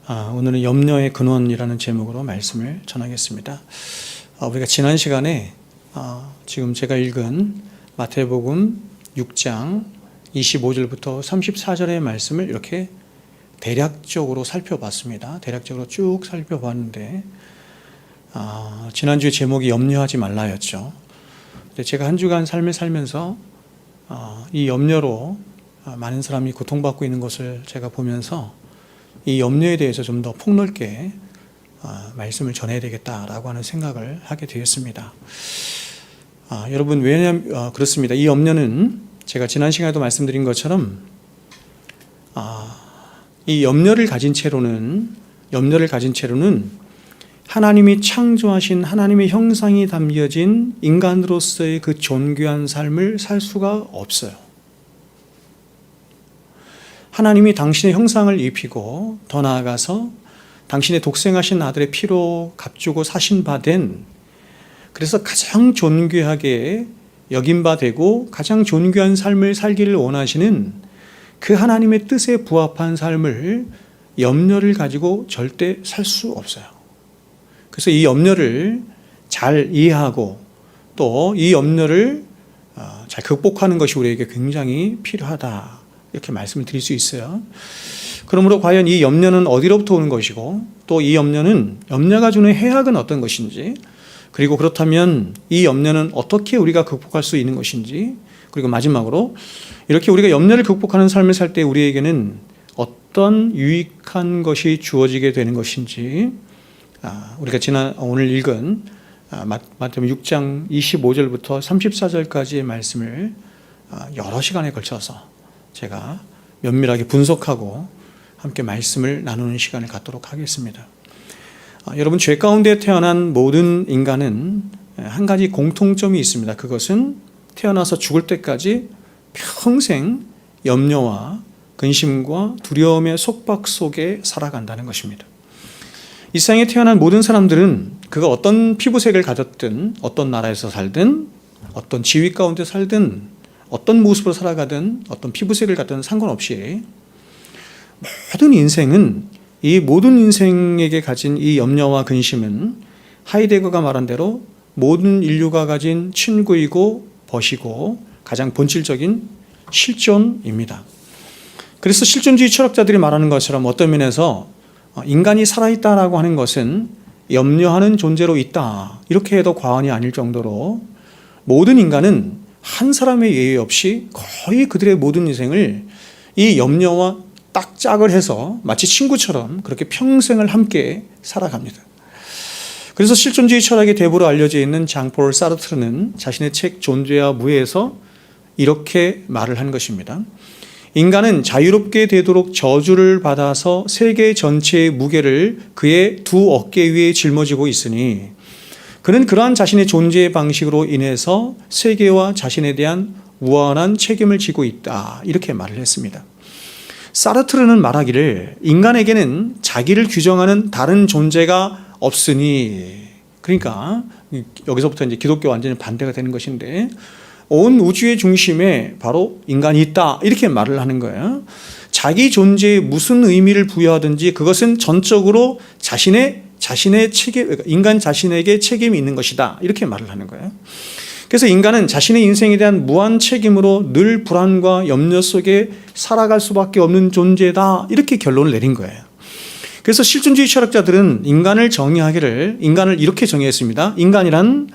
오늘은 염려의 근원이라는 제목으로 말씀을 전하겠습니다. 우리가 지난 시간에 지금 제가 읽은 마태복음 6장 25절부터 34절의 말씀을 이렇게 대략적으로 살펴봤습니다. 대략적으로 쭉 살펴봤는데 지난주에 제목이 염려하지 말라였죠. 근데 제가 한 주간 삶을 살면서 이 염려로 많은 사람이 고통받고 있는 것을 제가 보면서 이 염려에 대해서 좀 더 폭넓게 말씀을 전해야 되겠다라고 하는 생각을 하게 되었습니다. 여러분, 왜냐하면 그렇습니다. 이 염려는 제가 지난 시간에도 말씀드린 것처럼 이 염려를 가진 채로는 하나님이 창조하신 하나님의 형상이 담겨진 인간으로서의 그 존귀한 삶을 살 수가 없어요. 하나님이 당신의 형상을 입히고 더 나아가서 당신의 독생하신 아들의 피로 값주고 사신 바 된, 그래서 가장 존귀하게 여긴 바 되고 가장 존귀한 삶을 살기를 원하시는 그 하나님의 뜻에 부합한 삶을 염려를 가지고 절대 살 수 없어요. 그래서 이 염려를 잘 이해하고 또 이 염려를 잘 극복하는 것이 우리에게 굉장히 필요하다, 이렇게 말씀을 드릴 수 있어요. 그러므로 과연 이 염려는 어디로부터 오는 것이고, 또 이 염려가 주는 해악은 어떤 것인지, 그리고 그렇다면 이 염려는 어떻게 우리가 극복할 수 있는 것인지, 그리고 마지막으로 이렇게 우리가 염려를 극복하는 삶을 살 때 우리에게는 어떤 유익한 것이 주어지게 되는 것인지, 우리가 오늘 읽은 마태복음 6장 25절부터 34절까지의 말씀을 여러 시간에 걸쳐서 제가 면밀하게 분석하고 함께 말씀을 나누는 시간을 갖도록 하겠습니다. 여러분, 죄 가운데 태어난 모든 인간은 한 가지 공통점이 있습니다. 그것은 태어나서 죽을 때까지 평생 염려와 근심과 두려움의 속박 속에 살아간다는 것입니다. 이 세상에 태어난 모든 사람들은 그가 어떤 피부색을 가졌든, 어떤 나라에서 살든, 어떤 지위 가운데 살든, 어떤 모습으로 살아가든, 어떤 피부색을 갖든 상관없이 모든 인생에게 가진 이 염려와 근심은 하이데거가 말한 대로 모든 인류가 가진 친구이고 벗이고 가장 본질적인 실존입니다. 그래서 실존주의 철학자들이 말하는 것처럼 어떤 면에서 인간이 살아있다라고 하는 것은 염려하는 존재로 있다, 이렇게 해도 과언이 아닐 정도로 모든 인간은 한 사람의 예외 없이 거의 그들의 모든 인생을 이 염려와 딱 짝을 해서 마치 친구처럼 그렇게 평생을 함께 살아갑니다. 그래서 실존주의 철학의 대부로 알려져 있는 장폴 사르트르는 자신의 책 존재와 무에서 이렇게 말을 한 것입니다. 인간은 자유롭게 되도록 저주를 받아서 세계 전체의 무게를 그의 두 어깨 위에 짊어지고 있으니 그는 그러한 자신의 존재의 방식으로 인해서 세계와 자신에 대한 무한한 책임을 지고 있다, 이렇게 말을 했습니다. 사르트르는 말하기를 인간에게는 자기를 규정하는 다른 존재가 없으니, 그러니까 여기서부터 이제 기독교 완전히 반대가 되는 것인데, 온 우주의 중심에 바로 인간이 있다, 이렇게 말을 하는 거예요. 자기 존재에 무슨 의미를 부여하든지 그것은 전적으로 자신의 책임, 인간 자신에게 책임이 있는 것이다, 이렇게 말을 하는 거예요. 그래서 인간은 자신의 인생에 대한 무한 책임으로 늘 불안과 염려 속에 살아갈 수밖에 없는 존재다, 이렇게 결론을 내린 거예요. 그래서 실존주의 철학자들은 인간을 이렇게 정의했습니다. 인간이란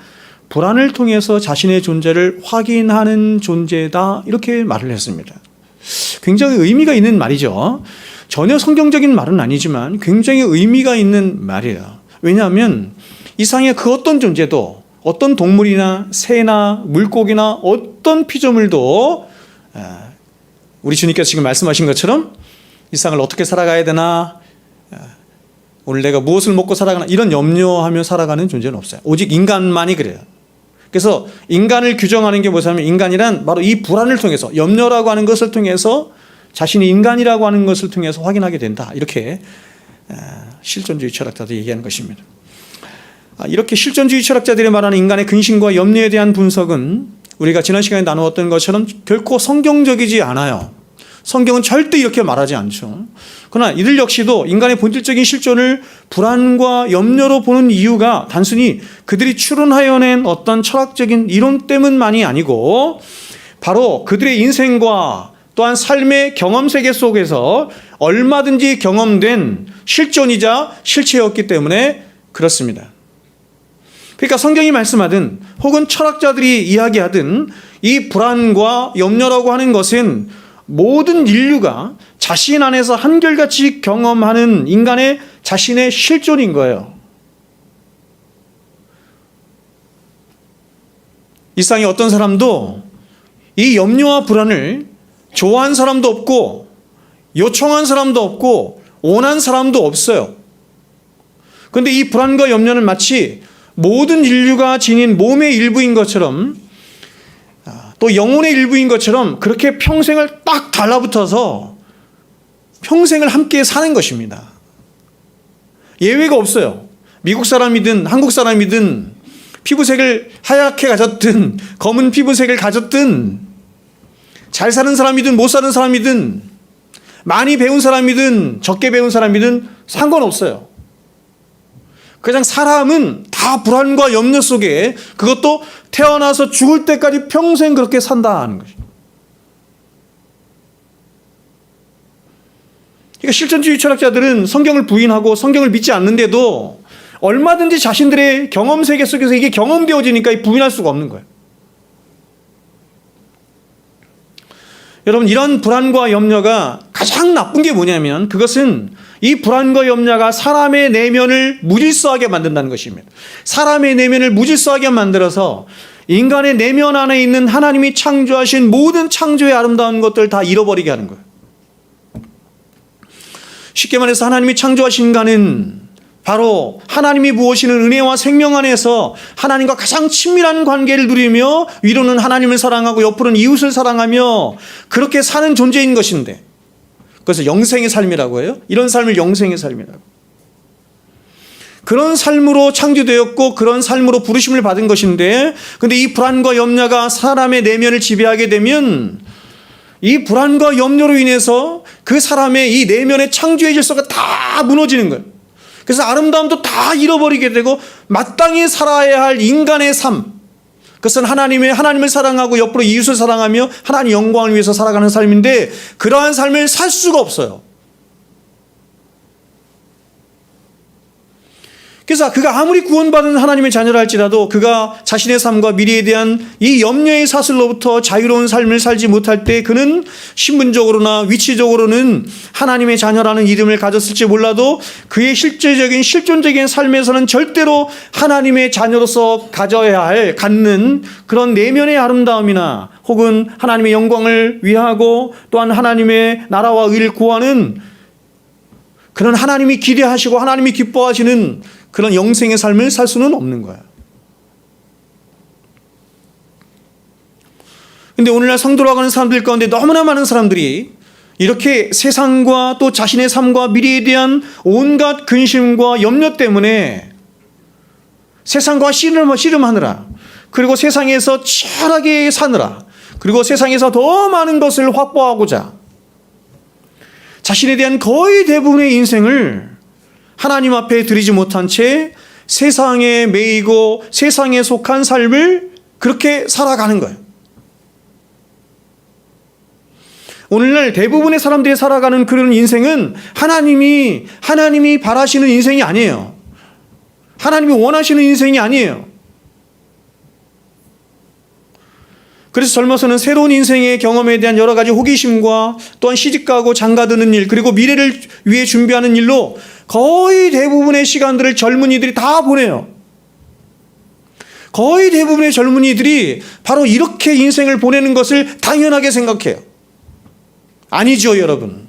불안을 통해서 자신의 존재를 확인하는 존재다, 이렇게 말을 했습니다. 굉장히 의미가 있는 말이죠. 전혀 성경적인 말은 아니지만 굉장히 의미가 있는 말이에요. 왜냐하면 이 세상의 그 어떤 존재도, 어떤 동물이나 새나 물고기나 어떤 피조물도 우리 주님께서 지금 말씀하신 것처럼 이 세상을 어떻게 살아가야 되나, 오늘 내가 무엇을 먹고 살아가나, 이런 염려하며 살아가는 존재는 없어요. 오직 인간만이 그래요. 그래서 인간을 규정하는 게 뭐냐면, 인간이란 바로 이 불안을 통해서, 염려라고 하는 것을 통해서 자신이 인간이라고 하는 것을 통해서 확인하게 된다, 이렇게 실존주의 철학자들이 얘기하는 것입니다. 이렇게 실존주의 철학자들이 말하는 인간의 근심과 염려에 대한 분석은 우리가 지난 시간에 나누었던 것처럼 결코 성경적이지 않아요. 성경은 절대 이렇게 말하지 않죠. 그러나 이들 역시도 인간의 본질적인 실존을 불안과 염려로 보는 이유가 단순히 그들이 추론하여낸 어떤 철학적인 이론 때문만이 아니고 바로 그들의 인생과 또한 삶의 경험 세계 속에서 얼마든지 경험된 실존이자 실체였기 때문에 그렇습니다. 그러니까 성경이 말씀하든 혹은 철학자들이 이야기하든 이 불안과 염려라고 하는 것은 모든 인류가 자신 안에서 한결같이 경험하는 인간의 자신의 실존인 거예요. 이 세상에 어떤 사람도 이 염려와 불안을 좋아한 사람도 없고 요청한 사람도 없고 원한 사람도 없어요. 그런데 이 불안과 염려는 마치 모든 인류가 지닌 몸의 일부인 것처럼 또 영혼의 일부인 것처럼 그렇게 평생을 딱 달라붙어서 평생을 함께 사는 것입니다. 예외가 없어요. 미국 사람이든 한국 사람이든 피부색을 하얗게 가졌든 검은 피부색을 가졌든 잘 사는 사람이든 못 사는 사람이든 많이 배운 사람이든 적게 배운 사람이든 상관없어요. 그냥 사람은 다 불안과 염려 속에 그것도 태어나서 죽을 때까지 평생 그렇게 산다는 것입니다. 그러니까 실존주의 철학자들은 성경을 부인하고 성경을 믿지 않는데도 얼마든지 자신들의 경험 세계 속에서 이게 경험되어지니까 부인할 수가 없는 거예요. 여러분, 이런 불안과 염려가 가장 나쁜 게 뭐냐면 그것은 이 불안과 염려가 사람의 내면을 무질서하게 만든다는 것입니다. 사람의 내면을 무질서하게 만들어서 인간의 내면 안에 있는 하나님이 창조하신 모든 창조의 아름다운 것들을 다 잃어버리게 하는 거예요. 쉽게 말해서 하나님이 창조하신 인간은 바로 하나님이 부으시는 은혜와 생명 안에서 하나님과 가장 친밀한 관계를 누리며 위로는 하나님을 사랑하고 옆으로는 이웃을 사랑하며 그렇게 사는 존재인 것인데 그래서 영생의 삶이라고 해요. 이런 삶을 영생의 삶이라고. 그런 삶으로 창조되었고 그런 삶으로 부르심을 받은 것인데 근데 이 불안과 염려가 사람의 내면을 지배하게 되면 이 불안과 염려로 인해서 그 사람의 이 내면의 창조의 질서가 다 무너지는 거예요. 그래서 아름다움도 다 잃어버리게 되고 마땅히 살아야 할 인간의 삶, 그것은 하나님을 사랑하고 옆으로 이웃을 사랑하며 하나님 영광을 위해서 살아가는 삶인데 그러한 삶을 살 수가 없어요. 그래서 그가 아무리 구원받은 하나님의 자녀라 할지라도 그가 자신의 삶과 미래에 대한 이 염려의 사슬로부터 자유로운 삶을 살지 못할 때 그는 신분적으로나 위치적으로는 하나님의 자녀라는 이름을 가졌을지 몰라도 그의 실제적인 실존적인 삶에서는 절대로 하나님의 자녀로서 갖는 그런 내면의 아름다움이나 혹은 하나님의 영광을 위하고 또한 하나님의 나라와 의를 구하는 그런 하나님이 기대하시고 하나님이 기뻐하시는 그런 영생의 삶을 살 수는 없는 거야. 그런데 오늘날 성도라고 하는 사람들 가운데 너무나 많은 사람들이 이렇게 세상과 또 자신의 삶과 미래에 대한 온갖 근심과 염려 때문에 세상과 씨름하느라 그리고 세상에서 치열하게 사느라 그리고 세상에서 더 많은 것을 확보하고자 자신에 대한 거의 대부분의 인생을 하나님 앞에 드리지 못한 채 세상에 매이고 세상에 속한 삶을 그렇게 살아가는 거예요. 오늘날 대부분의 사람들이 살아가는 그런 인생은 하나님이 바라시는 인생이 아니에요. 하나님이 원하시는 인생이 아니에요. 그래서 젊어서는 새로운 인생의 경험에 대한 여러 가지 호기심과 또한 시집가고 장가드는 일 그리고 미래를 위해 준비하는 일로 거의 대부분의 시간들을 젊은이들이 다 보내요. 거의 대부분의 젊은이들이 바로 이렇게 인생을 보내는 것을 당연하게 생각해요. 아니죠, 여러분.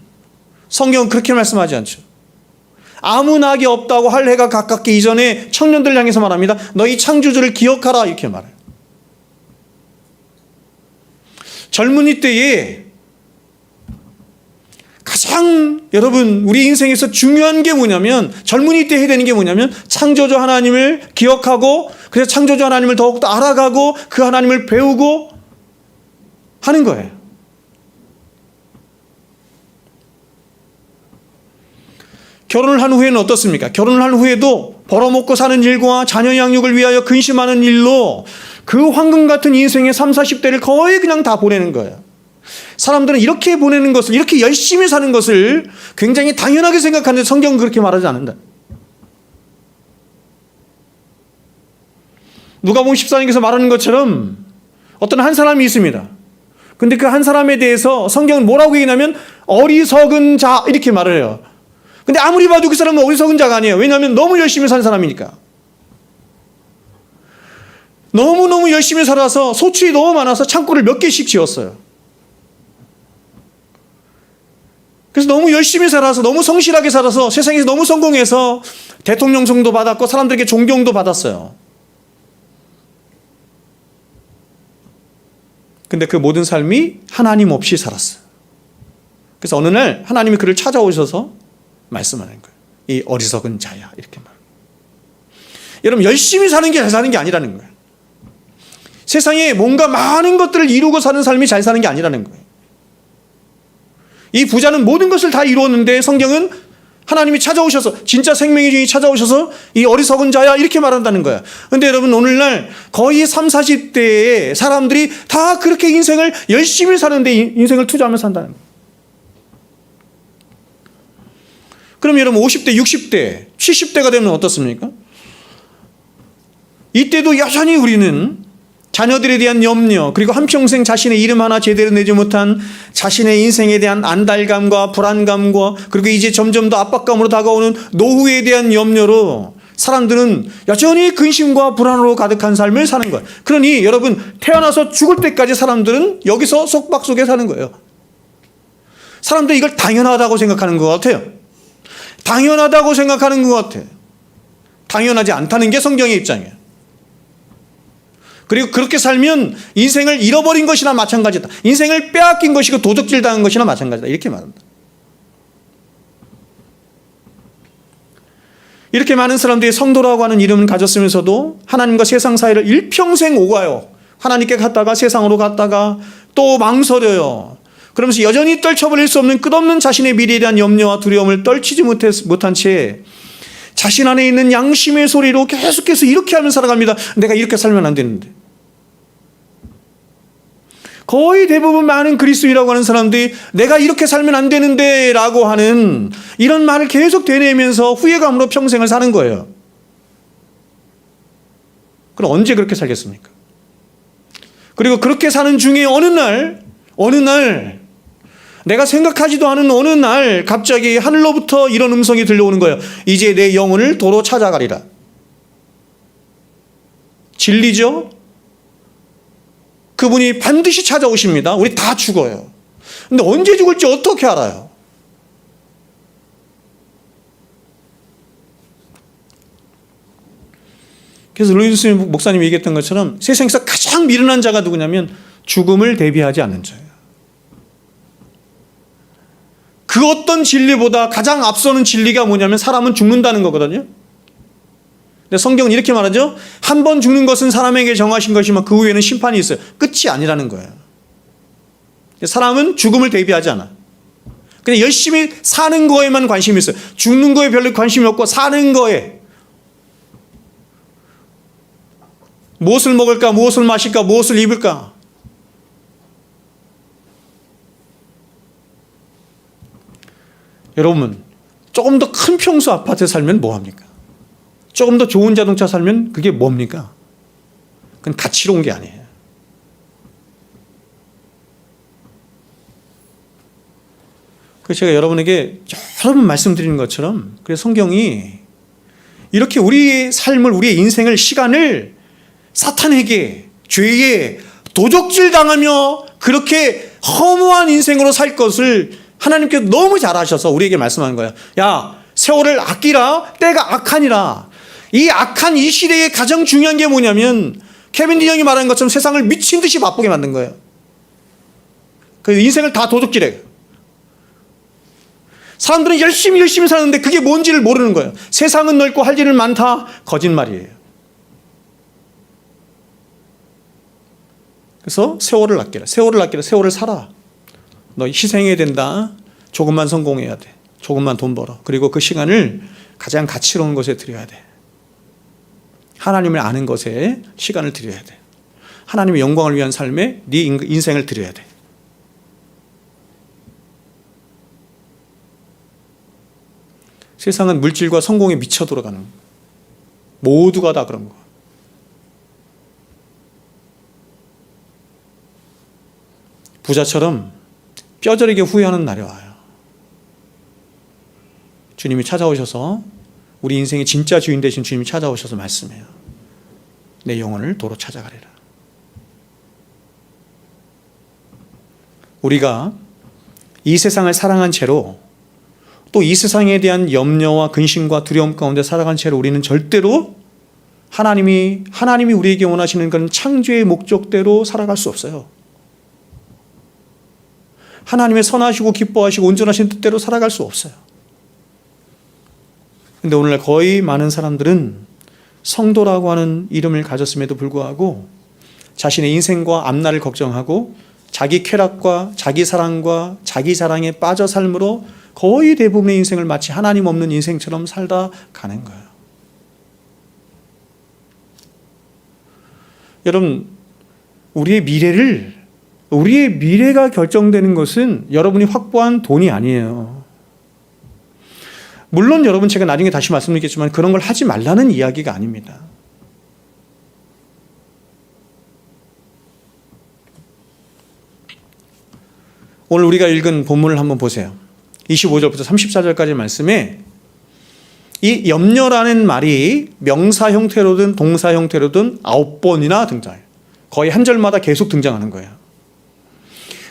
성경은 그렇게 말씀하지 않죠. 아무 낙이 없다고 할 해가 가깝기 이전에 청년들 향해서 말합니다. 너희 창조주를 기억하라 이렇게 말해요. 젊은이 때에 가장 여러분 우리 인생에서 중요한 게 뭐냐면 젊은이 때 해야 되는 게 뭐냐면 창조주 하나님을 기억하고 그래서 창조주 하나님을 더욱더 알아가고 그 하나님을 배우고 하는 거예요. 결혼을 한 후에는 어떻습니까? 결혼을 한 후에도 벌어먹고 사는 일과 자녀 양육을 위하여 근심하는 일로 그 황금 같은 인생의 30, 40대를 거의 그냥 다 보내는 거예요. 사람들은 이렇게 보내는 것을, 이렇게 열심히 사는 것을 굉장히 당연하게 생각하는데 성경은 그렇게 말하지 않는다. 누가복음 14장에서 말하는 것처럼 어떤 한 사람이 있습니다. 근데 그 한 사람에 대해서 성경은 뭐라고 얘기하냐면 어리석은 자 이렇게 말을 해요. 근데 아무리 봐도 그 사람은 어리석은 자가 아니에요. 왜냐하면 너무 열심히 산 사람이니까. 너무너무 열심히 살아서 소출이 너무 많아서 창고를 몇 개씩 지었어요. 그래서 너무 열심히 살아서 너무 성실하게 살아서 세상에서 너무 성공해서 대통령성도 받았고 사람들에게 존경도 받았어요. 근데 그 모든 삶이 하나님 없이 살았어요. 그래서 어느 날 하나님이 그를 찾아오셔서 말씀하는 거예요. 이 어리석은 자야 이렇게 말합니다. 여러분 열심히 사는 게 잘 사는 게 아니라는 거예요. 세상에 뭔가 많은 것들을 이루고 사는 삶이 잘 사는 게 아니라는 거예요. 이 부자는 모든 것을 다 이루었는데 성경은 하나님이 찾아오셔서 진짜 생명의 주인이 찾아오셔서 이 어리석은 자야 이렇게 말한다는 거야. 그런데 여러분 오늘날 거의 30, 40대의 사람들이 다 그렇게 인생을 열심히 사는데 인생을 투자하며 산다는 거예요. 그럼 여러분 50대, 60대, 70대가 되면 어떻습니까? 이때도 여전히 우리는 자녀들에 대한 염려, 그리고 한평생 자신의 이름 하나 제대로 내지 못한 자신의 인생에 대한 안달감과 불안감과 그리고 이제 점점 더 압박감으로 다가오는 노후에 대한 염려로 사람들은 여전히 근심과 불안으로 가득한 삶을 사는 거예요. 그러니 여러분 태어나서 죽을 때까지 사람들은 여기서 속박 속에 사는 거예요. 사람들이 이걸 당연하다고 생각하는 것 같아요. 당연하다고 생각하는 것 같아요. 당연하지 않다는 게 성경의 입장이에요. 그리고 그렇게 살면 인생을 잃어버린 것이나 마찬가지다. 인생을 빼앗긴 것이고 도적질 당한 것이나 마찬가지다. 이렇게 말합니다. 이렇게 많은 사람들이 성도라고 하는 이름을 가졌으면서도 하나님과 세상 사이를 일평생 오가요. 하나님께 갔다가 세상으로 갔다가 또 망설여요. 그러면서 여전히 떨쳐버릴 수 없는 끝없는 자신의 미래에 대한 염려와 두려움을 떨치지 못한 채 자신 안에 있는 양심의 소리로 계속해서 이렇게 하면서 살아갑니다. 내가 이렇게 살면 안 되는데. 거의 대부분 많은 그리스도인이라고 하는 사람들이 내가 이렇게 살면 안 되는데 라고 하는 이런 말을 계속 되뇌면서 후회감으로 평생을 사는 거예요. 그럼 언제 그렇게 살겠습니까? 그리고 그렇게 사는 중에 어느 날 내가 생각하지도 않은 어느 날 갑자기 하늘로부터 이런 음성이 들려오는 거예요. 이제 내 영혼을 도로 찾아가리라. 진리죠? 그분이 반드시 찾아오십니다. 우리 다 죽어요. 근데 언제 죽을지 어떻게 알아요? 그래서 루이스 목사님이 얘기했던 것처럼 세상에서 가장 미련한 자가 누구냐면 죽음을 대비하지 않는 자예요. 그 어떤 진리보다 가장 앞서는 진리가 뭐냐면 사람은 죽는다는 거거든요. 근데 성경은 이렇게 말하죠. 한 번 죽는 것은 사람에게 정하신 것이면 그 후에는 심판이 있어요. 끝이 아니라는 거예요. 사람은 죽음을 대비하지 않아. 그냥 열심히 사는 거에만 관심이 있어요. 죽는 거에 별로 관심이 없고 사는 거에 무엇을 먹을까, 무엇을 마실까, 무엇을 입을까. 여러분 조금 더 큰 평수 아파트에 살면 뭐합니까? 조금 더 좋은 자동차 살면 그게 뭡니까? 그건 가치로운 게 아니에요. 그래서 제가 여러분에게 여러 번 말씀드리는 것처럼 그래서 성경이 이렇게 우리의 삶을, 우리의 인생을, 시간을 사탄에게, 죄에 도적질 당하며 그렇게 허무한 인생으로 살 것을 하나님께서 너무 잘 아셔서 우리에게 말씀하는 거예요. 야, 세월을 아끼라. 때가 악하니라. 이 악한 이 시대에 가장 중요한 게 뭐냐면 케빈 디 형이 말하는 것처럼 세상을 미친 듯이 바쁘게 만든 거예요. 그 인생을 다 도둑질해. 사람들은 열심히 사는데 그게 뭔지를 모르는 거예요. 세상은 넓고 할 일은 많다. 거짓말이에요. 그래서 세월을 아끼라. 세월을 살아. 너 희생해야 된다. 조금만 성공해야 돼. 조금만 돈 벌어. 그리고 그 시간을 가장 가치로운 것에 드려야 돼. 하나님을 아는 것에 시간을 드려야 돼. 하나님의 영광을 위한 삶에 네 인생을 드려야 돼. 세상은 물질과 성공에 미쳐 돌아가는 거야. 모두가 다 그런 거야. 부자처럼 뼈저리게 후회하는 날이 와요. 주님이 찾아오셔서, 우리 인생의 진짜 주인 되신 주님이 찾아오셔서 말씀해요. 내 영혼을 도로 찾아가리라. 우리가 이 세상을 사랑한 채로, 또 이 세상에 대한 염려와 근심과 두려움 가운데 살아간 채로 우리는 절대로 하나님이 우리에게 원하시는 그런 창조의 목적대로 살아갈 수 없어요. 하나님의 선하시고 기뻐하시고 온전하신 뜻대로 살아갈 수 없어요. 근데 오늘날 거의 많은 사람들은 성도라고 하는 이름을 가졌음에도 불구하고 자신의 인생과 앞날을 걱정하고 자기 쾌락과 자기 사랑과 자기 자랑에 빠져 삶으로 거의 대부분의 인생을 마치 하나님 없는 인생처럼 살다 가는 거예요. 여러분, 우리의 미래가 결정되는 것은 여러분이 확보한 돈이 아니에요. 물론 여러분, 제가 나중에 다시 말씀드리겠지만 그런 걸 하지 말라는 이야기가 아닙니다. 오늘 우리가 읽은 본문을 한번 보세요. 25절부터 34절까지 말씀에 이 염려라는 말이 명사 형태로든 동사 형태로든 9번이나 등장해요. 거의 한 절마다 계속 등장하는 거예요.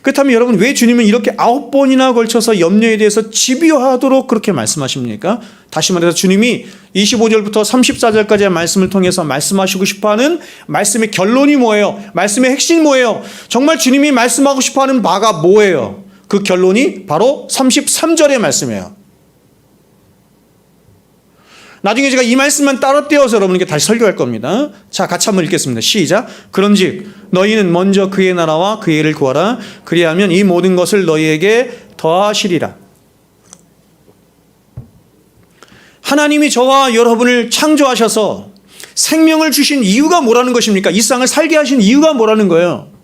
그렇다면 여러분, 왜 주님은 이렇게 9번이나 걸쳐서 염려에 대해서 집요하도록 그렇게 말씀하십니까? 다시 말해서 주님이 25절부터 34절까지의 말씀을 통해서 말씀하시고 싶어하는 말씀의 결론이 뭐예요? 말씀의 핵심이 뭐예요? 정말 주님이 말씀하고 싶어하는 바가 뭐예요? 그 결론이 바로 33절의 말씀이에요. 나중에 제가 이 말씀만 따로 떼어서 여러분에게 다시 설교할 겁니다. 자, 같이 한번 읽겠습니다. 시작. 그런즉 너희는 먼저 그의 나라와 그의 일을 구하라. 그리하면 이 모든 것을 너희에게 더하시리라. 하나님이 저와 여러분을 창조하셔서 생명을 주신 이유가 뭐라는 것입니까? 이 세상을 살게 하신 이유가 뭐라는 거예요?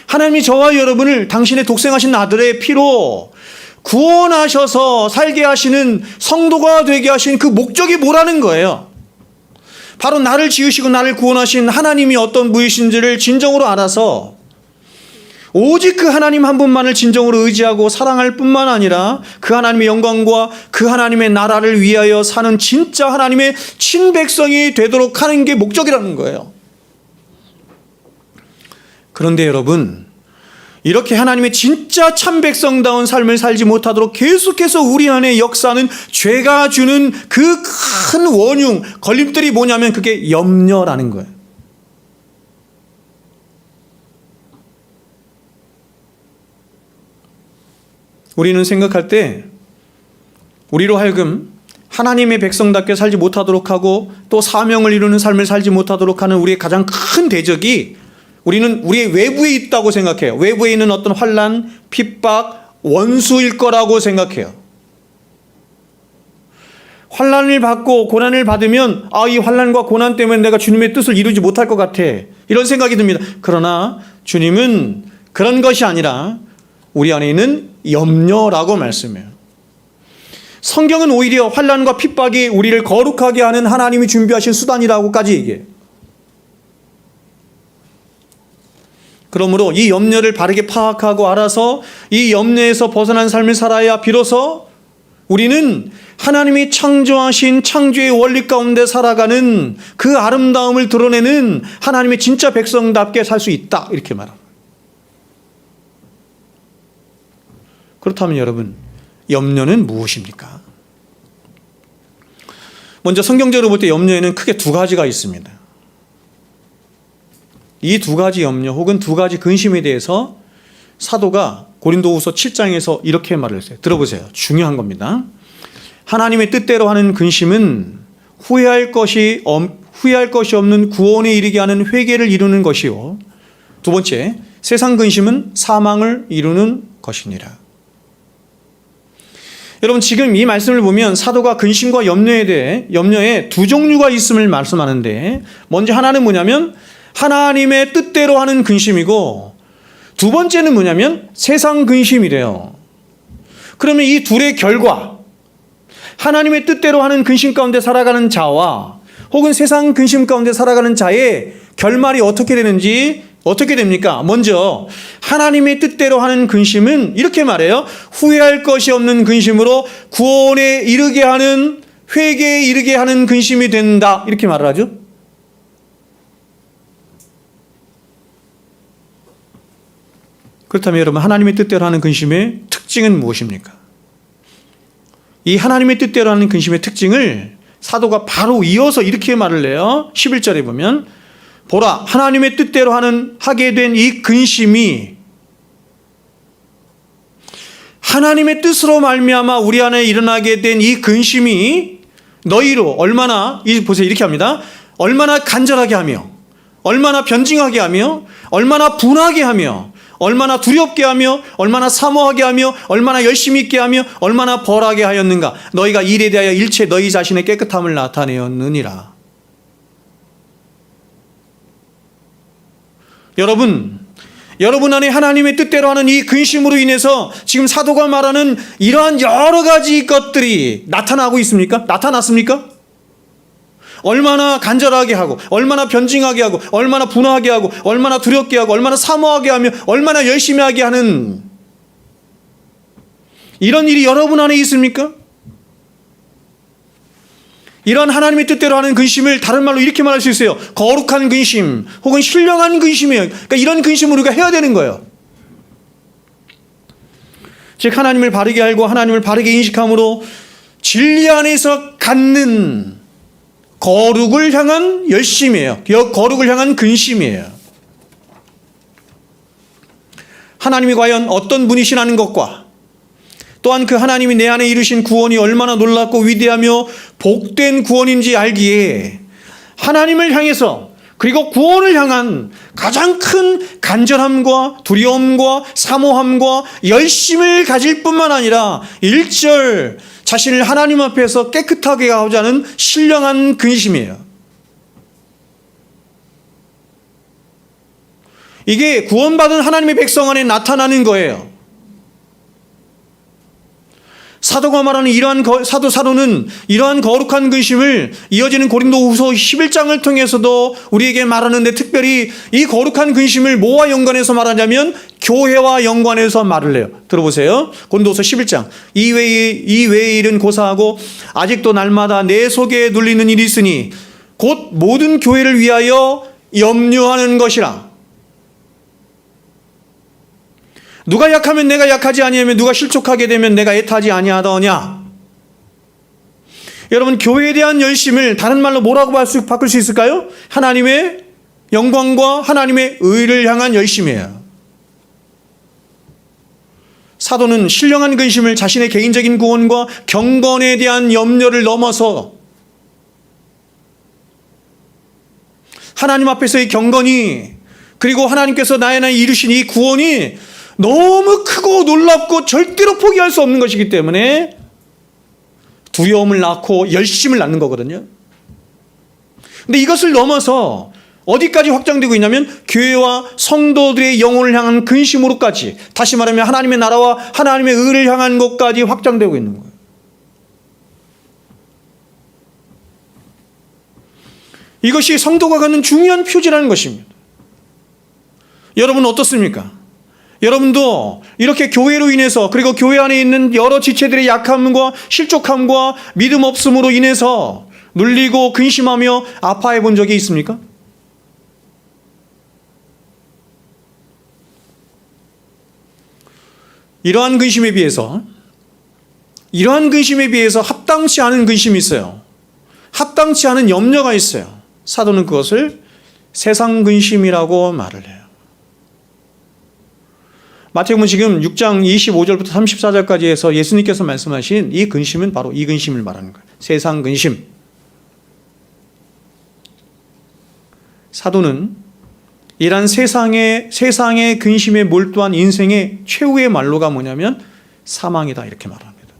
하나님이 저와 여러분을 당신의 독생하신 아들의 피로 구원하셔서 살게 하시는, 성도가 되게 하신 그 목적이 뭐라는 거예요? 바로 나를 지으시고 나를 구원하신 하나님이 어떤 분이신지를 진정으로 알아서 오직 그 하나님 한 분만을 진정으로 의지하고 사랑할 뿐만 아니라 그 하나님의 영광과 그 하나님의 나라를 위하여 사는 진짜 하나님의 친백성이 되도록 하는 게 목적이라는 거예요. 그런데 여러분, 이렇게 하나님의 진짜 참백성다운 삶을 살지 못하도록 계속해서 우리 안에 역사하는 죄가 주는 그 큰 원흉, 걸림돌이 뭐냐면 그게 염려라는 거예요. 우리는 생각할 때 우리로 하여금 하나님의 백성답게 살지 못하도록 하고 또 사명을 이루는 삶을 살지 못하도록 하는 우리의 가장 큰 대적이, 우리는 우리의 외부에 있다고 생각해요. 외부에 있는 어떤 환난, 핍박, 원수일 거라고 생각해요. 환난을 받고 고난을 받으면 이 환난과 고난 때문에 내가 주님의 뜻을 이루지 못할 것 같아, 이런 생각이 듭니다. 그러나 주님은 그런 것이 아니라 우리 안에 있는 염려라고 말씀해요. 성경은 오히려 환난과 핍박이 우리를 거룩하게 하는 하나님이 준비하신 수단이라고까지 얘기해요. 그러므로 이 염려를 바르게 파악하고 알아서 이 염려에서 벗어난 삶을 살아야 비로소 우리는 하나님이 창조하신 창조의 원리 가운데 살아가는 그 아름다움을 드러내는 하나님의 진짜 백성답게 살 수 있다, 이렇게 말합니다. 그렇다면 여러분, 염려는 무엇입니까? 먼저 성경적으로 볼 때 염려에는 크게 두 가지가 있습니다. 이 두 가지 염려 혹은 두 가지 근심에 대해서 사도가 고린도후서 7장에서 이렇게 말을 했어요. 들어보세요. 중요한 겁니다. 하나님의 뜻대로 하는 근심은 후회할 것이 없는 구원에 이르게 하는 회개를 이루는 것이요, 두 번째, 세상 근심은 사망을 이루는 것이니라. 여러분 지금 이 말씀을 보면 사도가 근심과 염려에 두 종류가 있음을 말씀하는데, 먼저 하나는 뭐냐면 하나님의 뜻대로 하는 근심이고, 두 번째는 뭐냐면 세상 근심이래요. 그러면 이 둘의 결과, 하나님의 뜻대로 하는 근심 가운데 살아가는 자와 혹은 세상 근심 가운데 살아가는 자의 결말이 어떻게 되는지, 어떻게 됩니까? 먼저 하나님의 뜻대로 하는 근심은 이렇게 말해요. 후회할 것이 없는 근심으로 구원에 이르게 하는, 회개에 이르게 하는 근심이 된다, 이렇게 말을 하죠. 그렇다면 여러분, 하나님의 뜻대로 하는 근심의 특징은 무엇입니까? 이 하나님의 뜻대로 하는 근심의 특징을 사도가 바로 이어서 이렇게 말을 해요. 11절에 보면, 보라, 하나님의 뜻대로 하게 된 이 근심이, 하나님의 뜻으로 말미암아 우리 안에 일어나게 된 이 근심이 너희로 얼마나, 보세요, 이렇게 합니다. 얼마나 간절하게 하며, 얼마나 변증하게 하며, 얼마나 분하게 하며, 얼마나 두렵게 하며, 얼마나 사모하게 하며, 얼마나 열심히 있게 하며, 얼마나 벌하게 하였는가. 너희가 일에 대하여 일체 너희 자신의 깨끗함을 나타내었느니라. 여러분 안에 하나님의 뜻대로 하는 이 근심으로 인해서 지금 사도가 말하는 이러한 여러 가지 것들이 나타나고 있습니까? 나타났습니까? 얼마나 간절하게 하고, 얼마나 변증하게 하고, 얼마나 분하게 하고, 얼마나 두렵게 하고, 얼마나 사모하게 하며, 얼마나 열심히 하게 하는 이런 일이 여러분 안에 있습니까? 이런 하나님의 뜻대로 하는 근심을 다른 말로 이렇게 말할 수 있어요. 거룩한 근심 혹은 신령한 근심이에요. 그러니까 이런 근심을 우리가 해야 되는 거예요. 즉 하나님을 바르게 알고 하나님을 바르게 인식함으로 진리 안에서 갖는 거룩을 향한 열심이에요. 거룩을 향한 근심이에요. 하나님이 과연 어떤 분이시라는 것과 또한 그 하나님이 내 안에 이루신 구원이 얼마나 놀랍고 위대하며 복된 구원인지 알기에 하나님을 향해서, 그리고 구원을 향한 가장 큰 간절함과 두려움과 사모함과 열심을 가질 뿐만 아니라 일절 자신을 하나님 앞에서 깨끗하게 하고자 하는 신령한 근심이에요. 이게 구원받은 하나님의 백성 안에 나타나는 거예요. 사도가 말하는 사도는 이러한 거룩한 근심을 이어지는 고린도후서 11장을 통해서도 우리에게 말하는데, 특별히 이 거룩한 근심을 뭐와 연관해서 말하냐면 교회와 연관해서 말을 해요. 들어보세요. 고린도후서 11장. 이 외의 일은 고사하고 아직도 날마다 내 속에 눌리는 일이 있으니 곧 모든 교회를 위하여 염려하는 것이라. 누가 약하면 내가 약하지 아니하며 누가 실족하게 되면 내가 애타지 아니하더냐. 여러분, 교회에 대한 열심을 다른 말로 뭐라고 바꿀 수 있을까요? 하나님의 영광과 하나님의 의를 향한 열심이에요. 사도는 신령한 근심을 자신의 개인적인 구원과 경건에 대한 염려를 넘어서 하나님 앞에서의 경건이, 그리고 하나님께서 나에 이루신 이 구원이 너무 크고 놀랍고 절대로 포기할 수 없는 것이기 때문에 두려움을 낳고 열심을 낳는 거거든요. 근데 이것을 넘어서 어디까지 확장되고 있냐면 교회와 성도들의 영혼을 향한 근심으로까지, 다시 말하면 하나님의 나라와 하나님의 의를 향한 것까지 확장되고 있는 거예요. 이것이 성도가 갖는 중요한 표지라는 것입니다. 여러분은 어떻습니까? 여러분도 이렇게 교회로 인해서, 그리고 교회 안에 있는 여러 지체들의 약함과 실족함과 믿음 없음으로 인해서 눌리고 근심하며 아파해 본 적이 있습니까? 이러한 근심에 비해서 합당치 않은 근심이 있어요. 합당치 않은 염려가 있어요. 사도는 그것을 세상 근심이라고 말을 해요. 마태복음 지금 6장 25절부터 34절까지 해서 예수님께서 말씀하신 이 근심은 바로 이 근심을 말하는 거예요. 세상 근심. 사도는 이러한 세상의 근심에 몰두한 인생의 최후의 말로가 뭐냐면 사망이다, 이렇게 말합니다.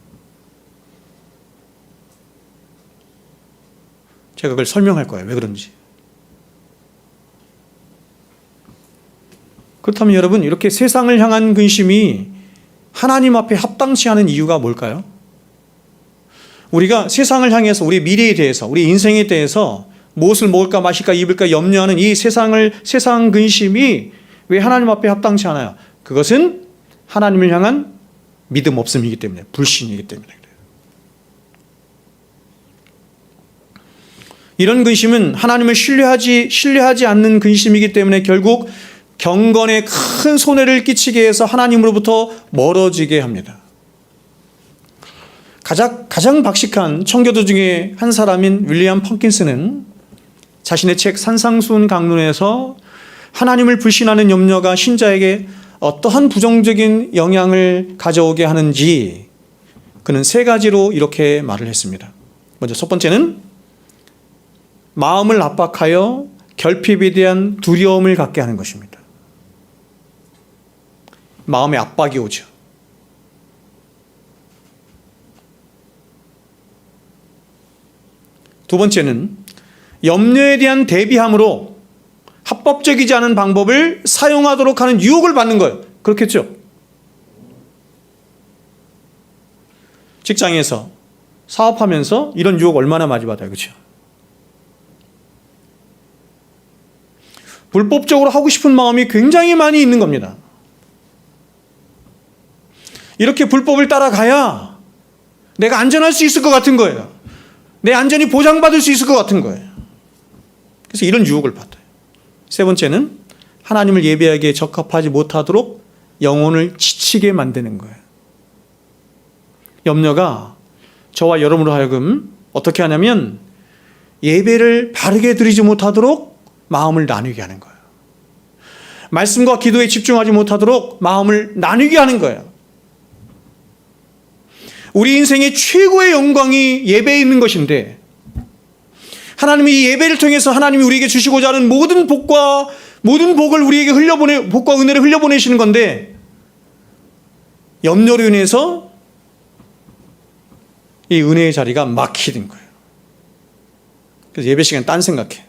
제가 그걸 설명할 거예요. 왜 그런지. 그렇다면 여러분, 이렇게 세상을 향한 근심이 하나님 앞에 합당치 않은 이유가 뭘까요? 우리가 세상을 향해서 우리 미래에 대해서, 우리 인생에 대해서 무엇을 먹을까 마실까 입을까 염려하는 이 세상 근심이 왜 하나님 앞에 합당치 않아요? 그것은 하나님을 향한 믿음 없음이기 때문에, 불신이기 때문에 그래요. 이런 근심은 하나님을 신뢰하지 않는 근심이기 때문에 결국 경건에 큰 손해를 끼치게 해서 하나님으로부터 멀어지게 합니다. 가장 박식한 청교도 중에 한 사람인 윌리엄 펑킨스는 자신의 책 산상수훈 강론에서 하나님을 불신하는 염려가 신자에게 어떠한 부정적인 영향을 가져오게 하는지 그는 3가지로 이렇게 말을 했습니다. 먼저 첫 번째는 마음을 압박하여 결핍에 대한 두려움을 갖게 하는 것입니다. 마음에 압박이 오죠. 두 번째는 염려에 대한 대비함으로 합법적이지 않은 방법을 사용하도록 하는 유혹을 받는 거예요. 그렇겠죠? 직장에서 사업하면서 이런 유혹 얼마나 많이 받아요. 그렇죠? 불법적으로 하고 싶은 마음이 굉장히 많이 있는 겁니다. 이렇게 불법을 따라가야 내가 안전할 수 있을 것 같은 거예요. 내 안전이 보장받을 수 있을 것 같은 거예요. 그래서 이런 유혹을 받아요. 3번째는 하나님을 예배하기에 적합하지 못하도록 영혼을 지치게 만드는 거예요. 염려가 저와 여러분으로 하여금 어떻게 하냐면 예배를 바르게 드리지 못하도록 마음을 나누게 하는 거예요. 말씀과 기도에 집중하지 못하도록 마음을 나누게 하는 거예요. 우리 인생의 최고의 영광이 예배에 있는 것인데 하나님이 이 예배를 통해서 하나님이 우리에게 주시고자 하는 모든 복을 우리에게 복과 은혜를 흘려보내시는 건데 염려로 인해서 이 은혜의 자리가 막히는 거예요. 그래서 예배 시간에 딴 생각해.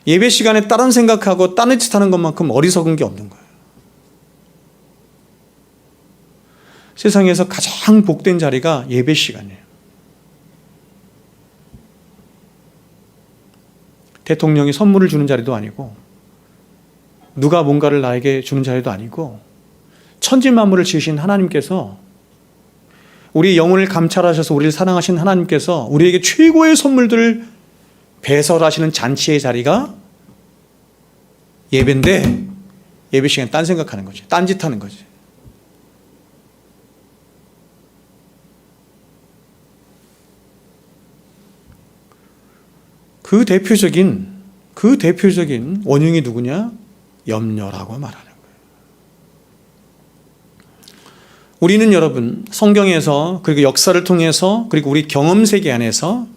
예배 시간에 다른 생각하고 딴 짓 하는 것만큼 어리석은 게 없는 거예요. 세상에서 가장 복된 자리가 예배 시간이에요. 대통령이 선물을 주는 자리도 아니고 누가 뭔가를 나에게 주는 자리도 아니고 천지만물을 지으신 하나님께서 우리 영혼을 감찰하셔서 우리를 사랑하신 하나님께서 우리에게 최고의 선물들을 배설하시는 잔치의 자리가 예배인데 예배 시간에 딴 생각하는 거지. 딴짓 하는 거지. 그 대표적인 원흉이 누구냐? 염려라고 말하는 거예요. 우리는 여러분 성경에서 그리고 역사를 통해서 그리고 우리 경험 세계 안에서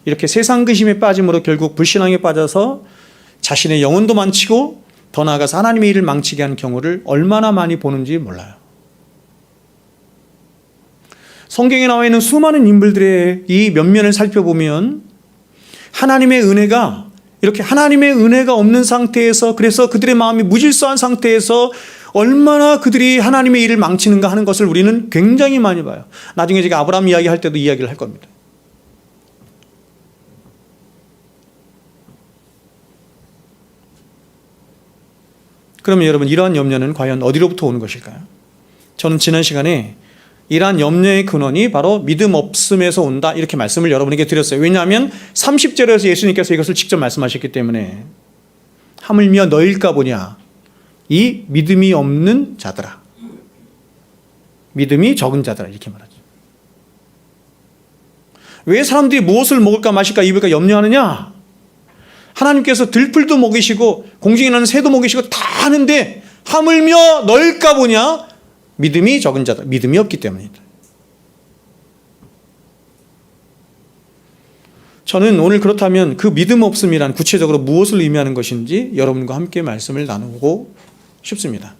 이렇게 세상 근심에 빠짐으로 결국 불신앙에 빠져서 자신의 영혼도 망치고 더 나아가서 하나님의 일을 망치게 하는 경우를 얼마나 많이 보는지 몰라요. 성경에 나와 있는 수많은 인물들의 이 면면을 살펴보면 하나님의 은혜가 이렇게 하나님의 은혜가 없는 상태에서 그래서 그들의 마음이 무질서한 상태에서 얼마나 그들이 하나님의 일을 망치는가 하는 것을 우리는 굉장히 많이 봐요. 나중에 제가 아브라함 이야기할 때도 이야기를 할 겁니다. 그러면 여러분 이러한 염려는 과연 어디로부터 오는 것일까요? 저는 지난 시간에 이러한 염려의 근원이 바로 믿음 없음에서 온다 이렇게 말씀을 여러분에게 드렸어요. 왜냐하면 30절에서 예수님께서 이것을 직접 말씀하셨기 때문에 하물며 너일까 보냐 이 믿음이 없는 자들아 믿음이 적은 자들아 이렇게 말하죠. 왜 사람들이 무엇을 먹을까 마실까 입을까 염려하느냐? 하나님께서 들풀도 먹이시고 공중에 나는 새도 먹이시고 다 하는데 하물며 너일까 보냐 믿음이 적은 자다. 믿음이 없기 때문이다. 저는 오늘 그렇다면 그 믿음 없음이란 구체적으로 무엇을 의미하는 것인지 여러분과 함께 말씀을 나누고 싶습니다.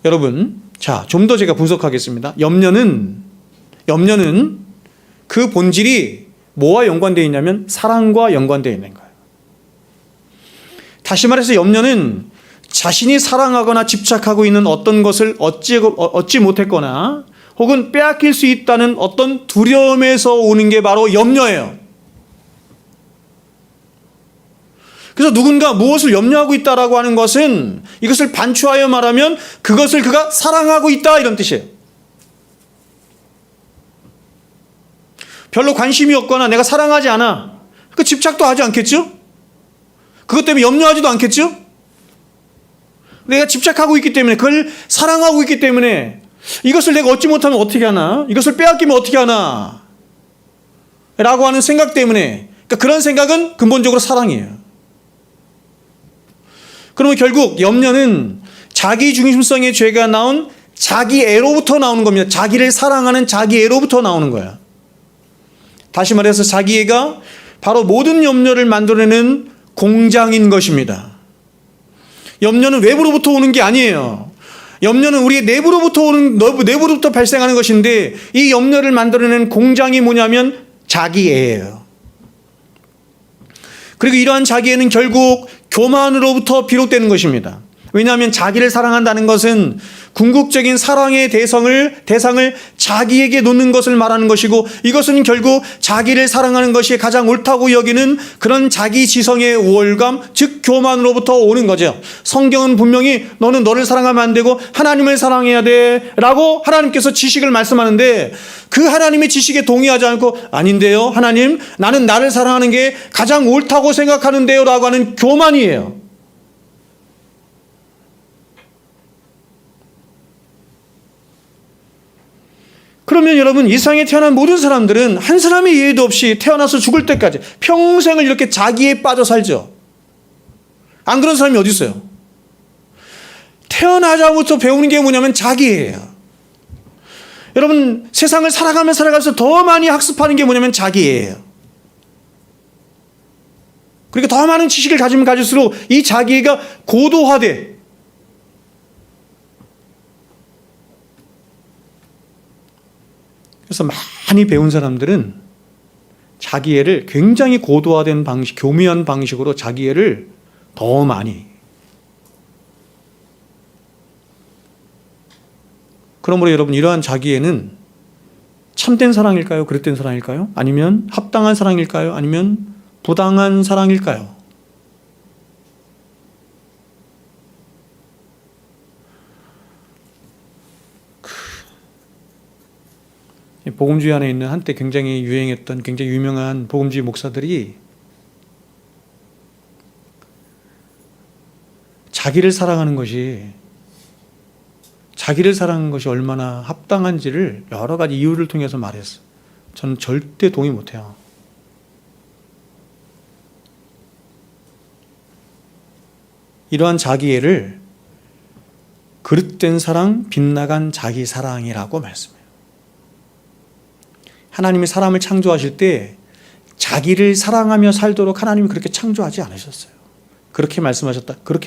여러분, 자, 좀 더 제가 분석하겠습니다. 염려는 그 본질이 뭐와 연관되어 있냐면 사랑과 연관되어 있는 거예요. 다시 말해서 염려는 자신이 사랑하거나 집착하고 있는 어떤 것을 얻지 못했거나 혹은 빼앗길 수 있다는 어떤 두려움에서 오는 게 바로 염려예요. 그래서 누군가 무엇을 염려하고 있다라고 하는 것은 이것을 반추하여 말하면 그것을 그가 사랑하고 있다 이런 뜻이에요. 별로 관심이 없거나 내가 사랑하지 않아. 그 집착도 하지 않겠죠? 그것 때문에 염려하지도 않겠죠? 내가 집착하고 있기 때문에 그걸 사랑하고 있기 때문에 이것을 내가 얻지 못하면 어떻게 하나? 이것을 빼앗기면 어떻게 하나? 라고 하는 생각 때문에 그러니까 그런 생각은 근본적으로 사랑이에요. 그러면 결국 염려는 자기 중심성의 죄가 나온 자기애로부터 나오는 겁니다. 자기를 사랑하는 자기애로부터 나오는 거야. 다시 말해서 자기애가 바로 모든 염려를 만들어내는 공장인 것입니다. 염려는 외부로부터 오는 게 아니에요. 염려는 우리의 내부로부터 발생하는 것인데 이 염려를 만들어내는 공장이 뭐냐면 자기애예요. 그리고 이러한 자기애는 결국 교만으로부터 비롯되는 것입니다. 왜냐하면 자기를 사랑한다는 것은 궁극적인 사랑의 대상을 자기에게 놓는 것을 말하는 것이고 이것은 결국 자기를 사랑하는 것이 가장 옳다고 여기는 그런 자기 지성의 우월감, 즉 교만으로부터 오는 거죠. 성경은 분명히 너는 너를 사랑하면 안 되고 하나님을 사랑해야 돼 라고 하나님께서 지식을 말씀하는데 그 하나님의 지식에 동의하지 않고 아닌데요 하나님 나는 나를 사랑하는 게 가장 옳다고 생각하는데요 라고 하는 교만이에요. 그러면 여러분 이 세상에 태어난 모든 사람들은 한 사람의 이해도 없이 태어나서 죽을 때까지 평생을 이렇게 자기에 빠져 살죠. 안 그런 사람이 어디 있어요? 태어나자부터 배우는 게 뭐냐면 자기예요. 여러분 세상을 살아가면서 더 많이 학습하는 게 뭐냐면 자기예요. 그러니까 더 많은 지식을 가지면 가질수록 이 자기가 고도화돼. 그래서 많이 배운 사람들은 자기애를 굉장히 고도화된 방식, 교묘한 방식으로 자기애를 더 많이. 그러므로 여러분 이러한 자기애는 참된 사랑일까요? 그릇된 사랑일까요? 아니면 합당한 사랑일까요? 아니면 부당한 사랑일까요? 복음주의 안에 있는 한때 굉장히 유행했던 굉장히 유명한 복음주의 목사들이 자기를 사랑하는 것이 얼마나 합당한지를 여러 가지 이유를 통해서 말했어요. 저는 절대 동의 못해요. 이러한 자기애를 그릇된 사랑, 빗나간 자기 사랑이라고 말씀해요. 하나님이 사람을 창조하실 때 자기를 사랑하며 살도록 하나님이 그렇게 창조하지 않으셨어요. 그렇게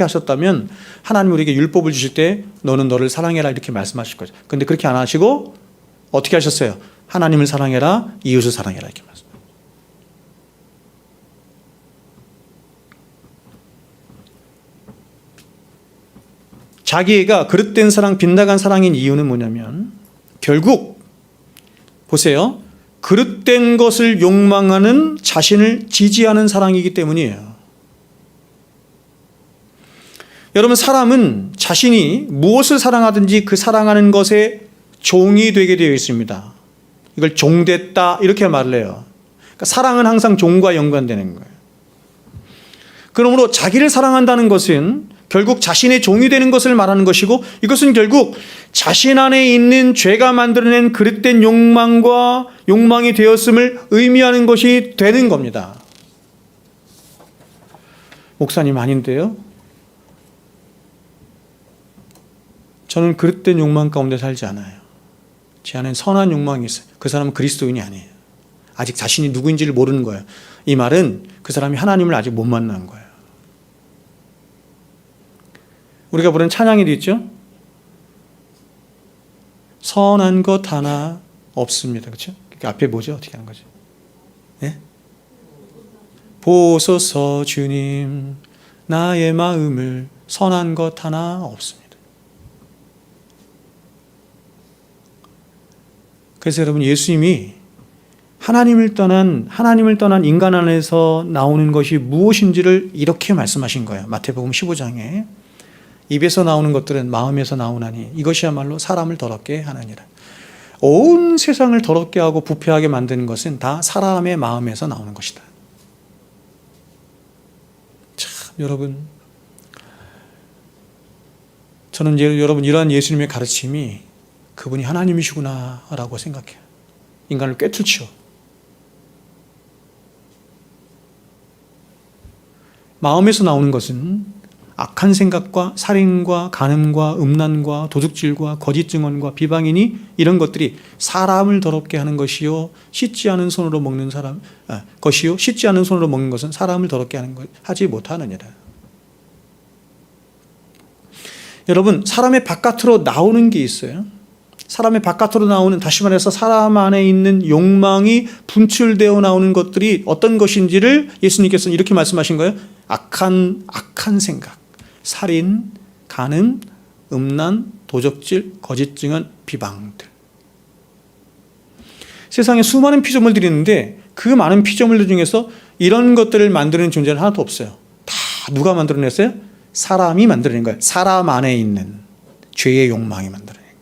하셨다면 하나님이 우리에게 율법을 주실 때 너는 너를 사랑해라 이렇게 말씀하실 거죠. 그런데 그렇게 안 하시고 어떻게 하셨어요? 하나님을 사랑해라, 이웃을 사랑해라 이렇게 말씀하셨어요. 자기가 그릇된 사랑, 빗나간 사랑인 이유는 뭐냐면 결국 보세요. 그릇된 것을 욕망하는 자신을 지지하는 사랑이기 때문이에요. 여러분 사람은 자신이 무엇을 사랑하든지 그 사랑하는 것에 종이 되게 되어 있습니다. 이걸 종됐다 이렇게 말을 해요. 그러니까 사랑은 항상 종과 연관되는 거예요. 그러므로 자기를 사랑한다는 것은 결국 자신의 종이 되는 것을 말하는 것이고 이것은 결국 자신 안에 있는 죄가 만들어낸 그릇된 욕망이 되었음을 의미하는 것이 되는 겁니다. 목사님 아닌데요? 저는 그릇된 욕망 가운데 살지 않아요. 제 안에 선한 욕망이 있어요. 그 사람은 그리스도인이 아니에요. 아직 자신이 누구인지를 모르는 거예요. 이 말은 그 사람이 하나님을 아직 못 만난 거예요. 우리가 부르는 찬양에도 있죠? 선한 것 하나 없습니다. 그렇죠? 앞에 뭐죠? 어떻게 하는 거죠? 예? 보소서 주님, 나의 마음을 선한 것 하나 없습니다. 그래서 여러분, 예수님이 하나님을 떠난 인간 안에서 나오는 것이 무엇인지를 이렇게 말씀하신 거예요. 마태복음 15장에 입에서 나오는 것들은 마음에서 나오나니 이것이야말로 사람을 더럽게 하느니라. 온 세상을 더럽게 하고 부패하게 만드는 것은 다 사람의 마음에서 나오는 것이다. 참, 여러분, 저는 여러분 이러한 예수님의 가르침이 그분이 하나님이시구나 라고 생각해요. 인간을 꿰뚫죠. 마음에서 나오는 것은 악한 생각과 살인과 간음과 음란과 도둑질과 거짓 증언과 비방이니 이런 것들이 사람을 더럽게 하는 것이요 씻지 않은 손으로 먹는 것이요 씻지 않은 손으로 먹는 것은 사람을 더럽게 하지 못하느니라. 여러분, 사람의 바깥으로 나오는 게 있어요. 사람의 바깥으로 나오는, 다시 말해서 사람 안에 있는 욕망이 분출되어 나오는 것들이 어떤 것인지를 예수님께서는 이렇게 말씀하신 거예요. 악한 생각, 살인, 간음, 음란, 도적질, 거짓 증언, 비방들. 세상에 수많은 피조물들이 있는데 그 많은 피조물들 중에서 이런 것들을 만드는 존재는 하나도 없어요. 다 누가 만들어냈어요? 사람이 만들어낸 거예요. 사람 안에 있는 죄의 욕망이 만들어낸 거예요.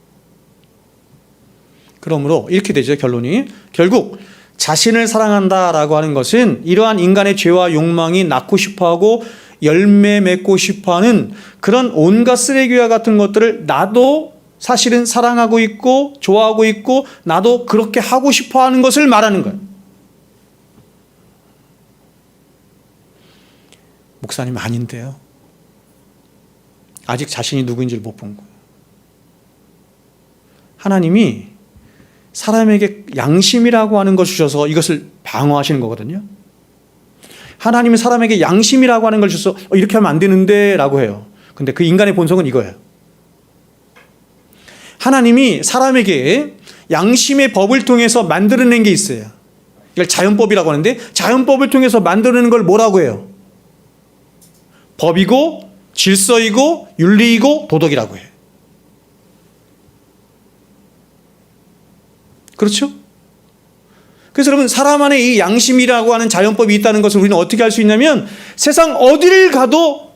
그러므로 이렇게 되죠. 결론이 결국 자신을 사랑한다라고 하는 것은 이러한 인간의 죄와 욕망이 낳고 싶어하고 열매 맺고 싶어하는 그런 온갖 쓰레기와 같은 것들을 나도 사실은 사랑하고 있고 좋아하고 있고 나도 그렇게 하고 싶어하는 것을 말하는 거예요. 목사님 아닌데요. 아직 자신이 누구인지를 못 본 거예요. 하나님이 사람에게 양심이라고 하는 것을 주셔서 이것을 방어하시는 거거든요. 하나님이 사람에게 양심이라고 하는 걸 주셔서 이렇게 하면 안 되는데 라고 해요. 근데 그 인간의 본성은 이거예요. 하나님이 사람에게 양심의 법을 통해서 만들어낸 게 있어요. 이걸 자연법이라고 하는데 자연법을 통해서 만들어낸 걸 뭐라고 해요? 법이고 질서이고 윤리이고 도덕이라고 해요. 그렇죠? 그래서 여러분, 사람 안에 이 양심이라고 하는 자연법이 있다는 것을 우리는 어떻게 알 수 있냐면 세상 어디를 가도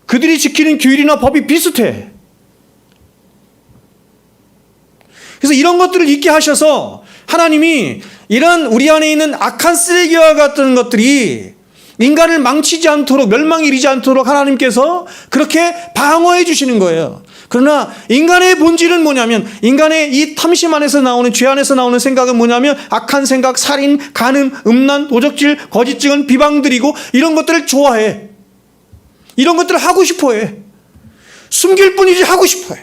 그들이 지키는 규율이나 법이 비슷해. 그래서 이런 것들을 있게 하셔서 하나님이 이런 우리 안에 있는 악한 쓰레기와 같은 것들이 인간을 망치지 않도록, 멸망에 이르지 않도록 하나님께서 그렇게 방어해 주시는 거예요. 그러나 인간의 본질은 뭐냐면, 인간의 이 탐심 안에서 나오는, 죄 안에서 나오는 생각은 뭐냐면 악한 생각, 살인, 간음, 음란, 도적질, 거짓 증언, 비방들이고 이런 것들을 좋아해. 이런 것들을 하고 싶어해. 숨길 뿐이지 하고 싶어해.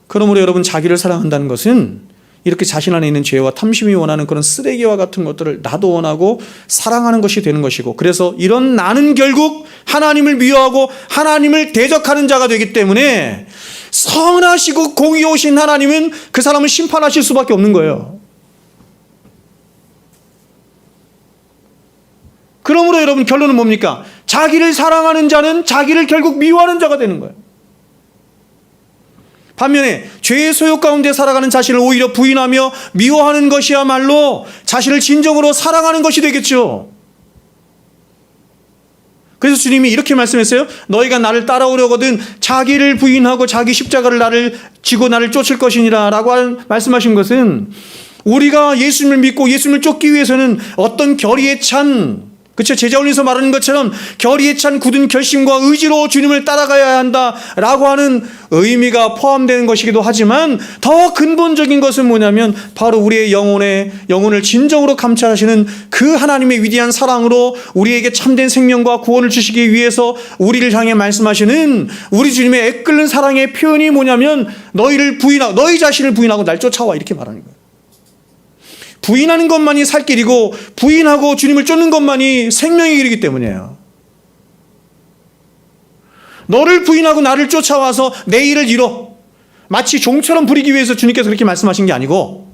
그러므로 여러분, 자기를 사랑한다는 것은 이렇게 자신 안에 있는 죄와 탐심이 원하는 그런 쓰레기와 같은 것들을 나도 원하고 사랑하는 것이 되는 것이고, 그래서 이런 나는 결국 하나님을 미워하고 하나님을 대적하는 자가 되기 때문에 선하시고 공의로우신 하나님은 그 사람을 심판하실 수밖에 없는 거예요. 그러므로 여러분, 결론은 뭡니까? 자기를 사랑하는 자는 자기를 결국 미워하는 자가 되는 거예요. 반면에 죄의 소욕 가운데 살아가는 자신을 오히려 부인하며 미워하는 것이야말로 자신을 진정으로 사랑하는 것이 되겠죠. 그래서 주님이 이렇게 말씀했어요. 너희가 나를 따라오려거든 자기를 부인하고 자기 십자가를 나를 지고 나를 쫓을 것이니라 라고 말씀하신 것은, 우리가 예수님을 믿고 예수님을 쫓기 위해서는 어떤 결의에 찬, 그렇죠, 제자훈련에서 말하는 것처럼 결의에 찬 굳은 결심과 의지로 주님을 따라가야 한다라고 하는 의미가 포함되는 것이기도 하지만, 더 근본적인 것은 뭐냐면 바로 우리의 영혼을 진정으로 감찰하시는 그 하나님의 위대한 사랑으로 우리에게 참된 생명과 구원을 주시기 위해서 우리를 향해 말씀하시는 우리 주님의 애끓는 사랑의 표현이 뭐냐면, 너희 자신을 부인하고 날 쫓아와, 이렇게 말하는 거예요. 부인하는 것만이 살 길이고 부인하고 주님을 쫓는 것만이 생명의 길이기 때문이에요. 너를 부인하고 나를 쫓아와서 내 일을 이뤄. 마치 종처럼 부리기 위해서 주님께서 그렇게 말씀하신 게 아니고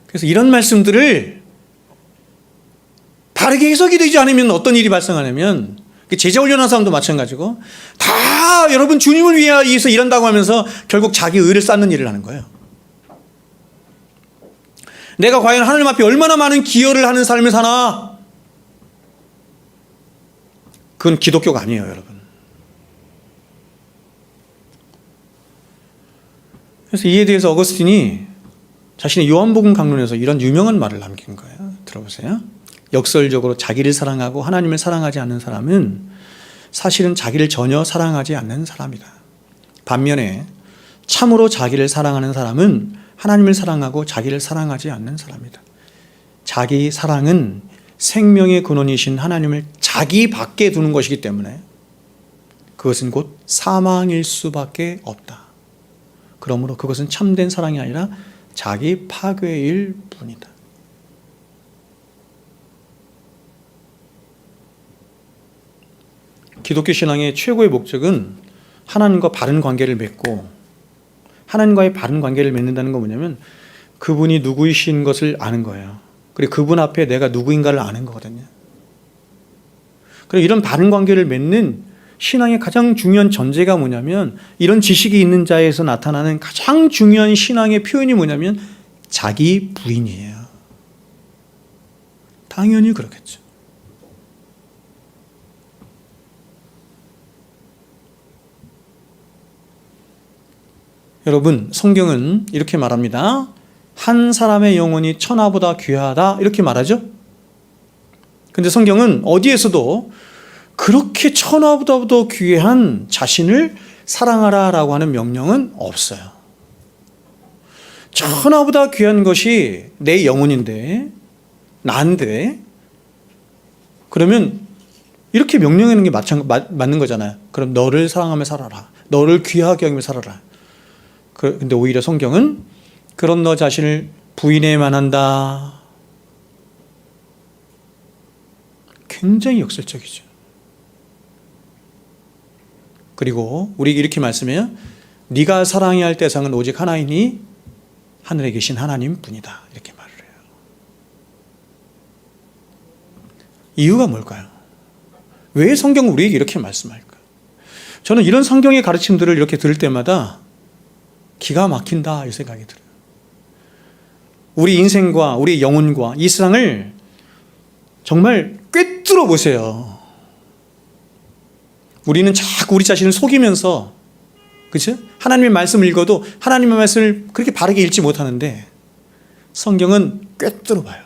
그래서 이런 말씀들을 바르게 해석이 되지 않으면 어떤 일이 발생하냐면 제자 훈련하는 사람도 마찬가지고 다 여러분 주님을 위해서 일한다고 하면서 결국 자기 의를 쌓는 일을 하는 거예요. 내가 과연 하나님 앞에 얼마나 많은 기여를 하는 삶을 사나? 그건 기독교가 아니에요, 여러분. 그래서 이에 대해서 어거스틴이 자신의 요한복음 강론에서 이런 유명한 말을 남긴 거예요. 들어보세요. 역설적으로 자기를 사랑하고 하나님을 사랑하지 않는 사람은 사실은 자기를 전혀 사랑하지 않는 사람이다. 반면에 참으로 자기를 사랑하는 사람은 하나님을 사랑하고 자기를 사랑하지 않는 사람이다. 자기 사랑은 생명의 근원이신 하나님을 자기 밖에 두는 것이기 때문에 그것은 곧 사망일 수밖에 없다. 그러므로 그것은 참된 사랑이 아니라 자기 파괴일 뿐이다. 기독교 신앙의 최고의 목적은 하나님과 바른 관계를 맺고 하나님과의 바른 관계를 맺는다는 건 뭐냐면 그분이 누구이신 것을 아는 거예요. 그리고 그분 앞에 내가 누구인가를 아는 거거든요. 그리고 이런 바른 관계를 맺는 신앙의 가장 중요한 전제가 뭐냐면 이런 지식이 있는 자에서 나타나는 가장 중요한 신앙의 표현이 뭐냐면 자기 부인이에요. 당연히 그렇겠죠. 여러분, 성경은 이렇게 말합니다. 한 사람의 영혼이 천하보다 귀하다 이렇게 말하죠. 근데 성경은 어디에서도 그렇게 천하보다도 귀한 자신을 사랑하라라고 하는 명령은 없어요. 천하보다 귀한 것이 내 영혼인데 나인데 그러면 이렇게 명령하는 게 맞는 거잖아요. 그럼 너를 사랑하며 살아라. 너를 귀하게 여기며 살아라. 근데 오히려 성경은 그런 너 자신을 부인해야만 한다. 굉장히 역설적이죠. 그리고 우리에게 이렇게 말씀해요. 네가 사랑해야 할 대상은 오직 하나이니 하늘에 계신 하나님 뿐이다. 이렇게 말을 해요. 이유가 뭘까요? 왜 성경은 우리에게 이렇게 말씀할까? 저는 이런 성경의 가르침들을 이렇게 들을 때마다 기가 막힌다 이 생각이 들어요. 우리 인생과 우리 영혼과 이 세상을 정말 꿰뚫어 보세요. 우리는 자꾸 우리 자신을 속이면서 그렇죠? 하나님의 말씀을 읽어도 하나님의 말씀을 그렇게 바르게 읽지 못하는데 성경은 꿰뚫어 봐요.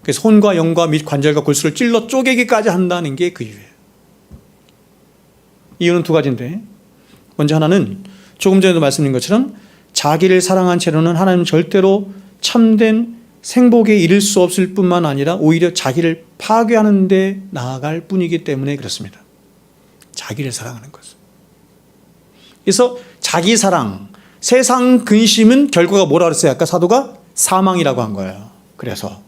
그래서 혼과 영과 및 관절과 골수를 찔러 쪼개기까지 한다는 게 그 이유예요. 이유는 두 가지인데 먼저 하나는 조금 전에도 말씀드린 것처럼 자기를 사랑한 채로는 하나님은 절대로 참된 생복에 이를 수 없을 뿐만 아니라 오히려 자기를 파괴하는 데 나아갈 뿐이기 때문에 그렇습니다. 자기를 사랑하는 것은. 그래서 자기 사랑, 세상 근심은 결과가 뭐라 그랬어요? 아까 사도가 사망이라고 한 거예요. 그래서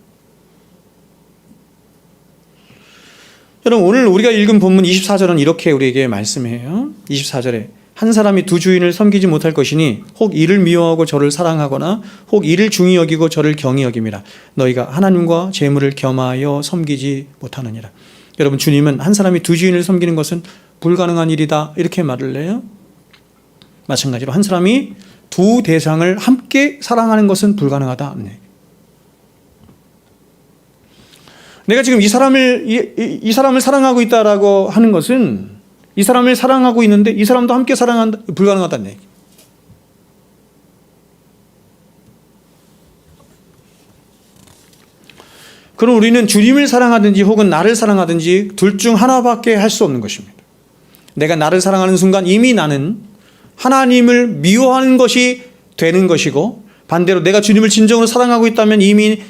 여러분 오늘 우리가 읽은 본문 24절은 이렇게 우리에게 말씀해요. 24절에 한 사람이 두 주인을 섬기지 못할 것이니 혹 이를 미워하고 저를 사랑하거나 혹 이를 중히 여기고 저를 경히 여김이라. 너희가 하나님과 재물을 겸하여 섬기지 못하느니라. 여러분 주님은 한 사람이 두 주인을 섬기는 것은 불가능한 일이다 이렇게 말을 해요. 마찬가지로 한 사람이 두 대상을 함께 사랑하는 것은 불가능하다. 내가 지금 이 사람을 사랑하고 있다라고 하는 것은 이 사람을 사랑하고 있는데 이 사람도 함께 사랑한다 불가능하다는 얘기. 그럼 우리는 주님을 사랑하든지 혹은 나를 사랑하든지 둘 중 하나밖에 할 수 없는 것입니다. 내가 나를 사랑하는 순간 이미 나는 하나님을 미워하는 것이 되는 것이고 반대로 내가 주님을 진정으로 사랑하고 있다면 이미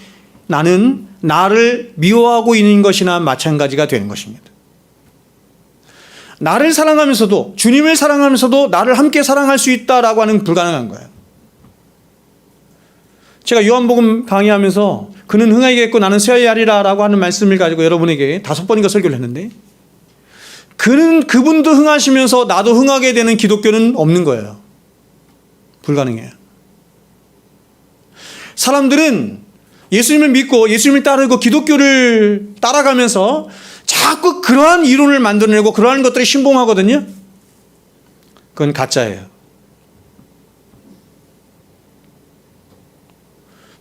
나는 나를 미워하고 있는 것이나 마찬가지가 되는 것입니다. 나를 사랑하면서도 주님을 사랑하면서도 나를 함께 사랑할 수 있다라고 하는 불가능한 거예요. 제가 요한복음 강의하면서 그는 흥하겠고 나는 쇠하게 하리라 라고 하는 말씀을 가지고 여러분에게 5번인가 설교를 했는데, 그분도 흥하시면서 나도 흥하게 되는 기독교는 없는 거예요. 불가능해요. 사람들은 예수님을 믿고 예수님을 따르고 기독교를 따라가면서 자꾸 그러한 이론을 만들어내고 그러한 것들이 신봉하거든요. 그건 가짜예요.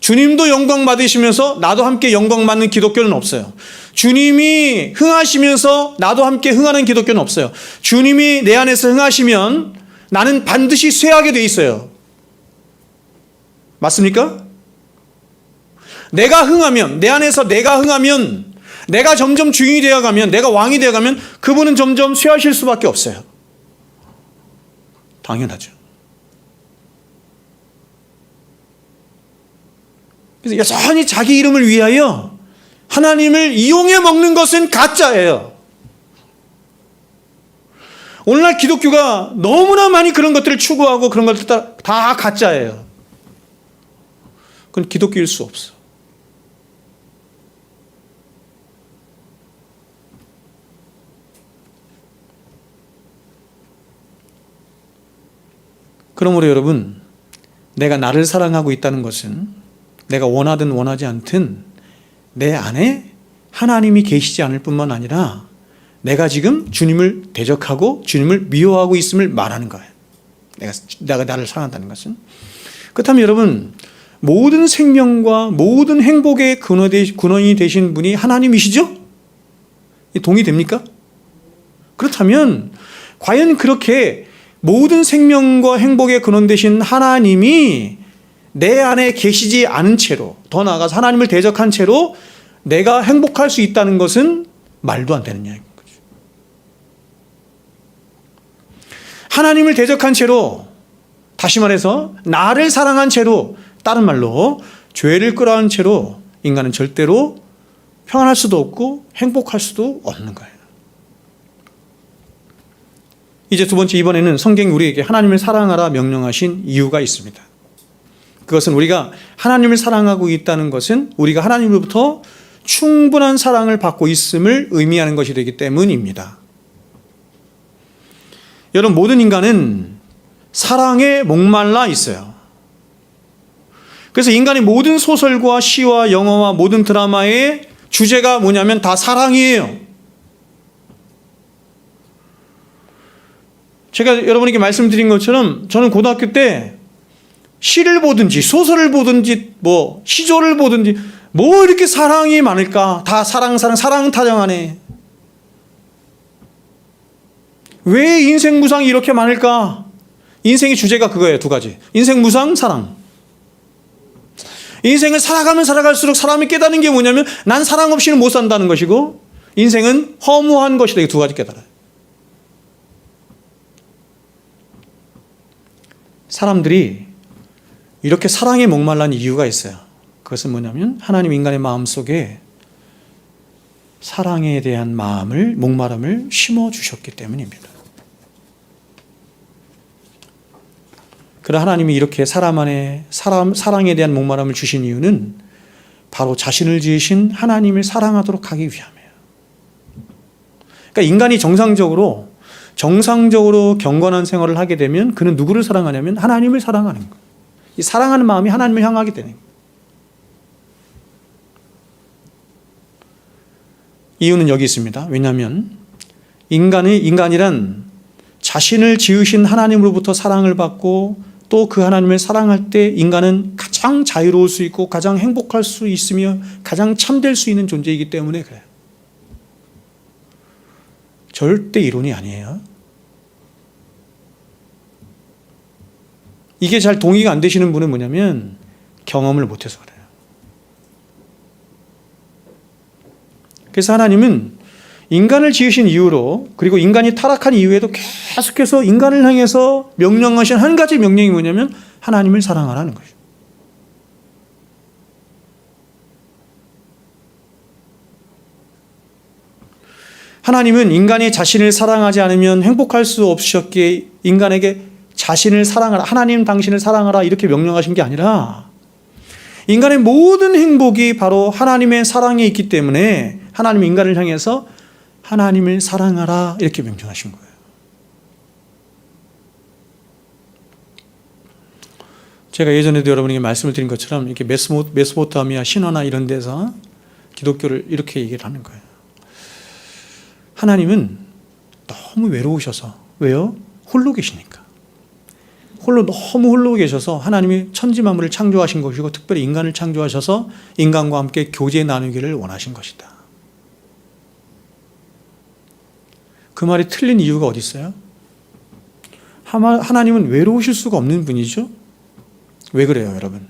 주님도 영광 받으시면서 나도 함께 영광 받는 기독교는 없어요. 주님이 흥하시면서 나도 함께 흥하는 기독교는 없어요. 주님이 내 안에서 흥하시면 나는 반드시 쇠하게 돼 있어요. 맞습니까? 내가 흥하면, 내 안에서 내가 흥하면, 내가 점점 주인이 되어가면, 내가 왕이 되어가면 그분은 점점 쇠하실 수밖에 없어요. 당연하죠. 그래서 여전히 자기 이름을 위하여 하나님을 이용해 먹는 것은 가짜예요. 오늘날 기독교가 너무나 많이 그런 것들을 추구하고 그런 것들 다 가짜예요. 그건 기독교일 수 없어. 그러므로 여러분, 내가 나를 사랑하고 있다는 것은 내가 원하든 원하지 않든 내 안에 하나님이 계시지 않을 뿐만 아니라 내가 지금 주님을 대적하고 주님을 미워하고 있음을 말하는 거예요. 내가 나를 사랑한다는 것은. 그렇다면 여러분, 모든 생명과 모든 행복의 근원이 되신 분이 하나님이시죠? 동의됩니까? 그렇다면 과연 그렇게 모든 생명과 행복의 근원 되신 하나님이 내 안에 계시지 않은 채로, 더 나아가서 하나님을 대적한 채로 내가 행복할 수 있다는 것은 말도 안 되는 이야기인 거죠. 하나님을 대적한 채로, 다시 말해서 나를 사랑한 채로, 다른 말로 죄를 끌어안은 채로 인간은 절대로 평안할 수도 없고 행복할 수도 없는 거예요. 이제 두 번째, 이번에는 성경이 우리에게 하나님을 사랑하라 명령하신 이유가 있습니다. 그것은 우리가 하나님을 사랑하고 있다는 것은 우리가 하나님으로부터 충분한 사랑을 받고 있음을 의미하는 것이 되기 때문입니다. 여러분, 모든 인간은 사랑에 목말라 있어요. 그래서 인간의 모든 소설과 시와 영화와 모든 드라마의 주제가 뭐냐면 다 사랑이에요. 제가 여러분에게 말씀드린 것처럼 저는 고등학교 때 시를 보든지 소설을 보든지 뭐 시조를 보든지 뭐 이렇게 사랑이 많을까? 다 사랑 타령하네. 왜 인생 무상이 이렇게 많을까? 인생의 주제가 그거예요. 두 가지. 인생 무상, 사랑. 인생을 살아가면 살아갈수록 사람이 깨닫는 게 뭐냐면 난 사랑 없이는 못 산다는 것이고 인생은 허무한 것이다. 이 두 가지 깨달아요. 사람들이 이렇게 사랑에 목말란 이유가 있어요. 그것은 뭐냐면 하나님 인간의 마음속에 사랑에 대한 목마름을 심어주셨기 때문입니다. 그러나 하나님이 이렇게 사랑에 대한 목마름을 주신 이유는 바로 자신을 지으신 하나님을 사랑하도록 하기 위함이에요. 그러니까 인간이 정상적으로 경건한 생활을 하게 되면 그는 누구를 사랑하냐면 하나님을 사랑하는 거예요. 이 사랑하는 마음이 하나님을 향하게 되는 거예요. 이유는 여기 있습니다. 왜냐하면 인간이란 자신을 지으신 하나님으로부터 사랑을 받고 또 그 하나님을 사랑할 때 인간은 가장 자유로울 수 있고 가장 행복할 수 있으며 가장 참될 수 있는 존재이기 때문에 그래요. 절대 이론이 아니에요. 이게 잘 동의가 안 되시는 분은 뭐냐면 경험을 못해서 그래요. 그래서 하나님은 인간을 지으신 이유로 그리고 인간이 타락한 이후에도 계속해서 인간을 향해서 명령하신 한 가지 명령이 뭐냐면 하나님을 사랑하라는 거죠. 하나님은 인간이 자신을 사랑하지 않으면 행복할 수 없으셨기에 인간에게 자신을 사랑하라, 하나님 당신을 사랑하라 이렇게 명령하신 게 아니라 인간의 모든 행복이 바로 하나님의 사랑에 있기 때문에 하나님이 인간을 향해서 하나님을 사랑하라 이렇게 명령하신 거예요. 제가 예전에도 여러분에게 말씀을 드린 것처럼 이렇게 메소포타미아 신화나 이런 데서 기독교를 이렇게 얘기를 하는 거예요. 하나님은 너무 외로우셔서, 왜요? 홀로 계시니까. 너무 홀로 계셔서 하나님이 천지 만물을 창조하신 것이고 특별히 인간을 창조하셔서 인간과 함께 교제 나누기를 원하신 것이다. 그 말이 틀린 이유가 어디 있어요? 하나님은 외로우실 수가 없는 분이죠. 왜 그래요, 여러분?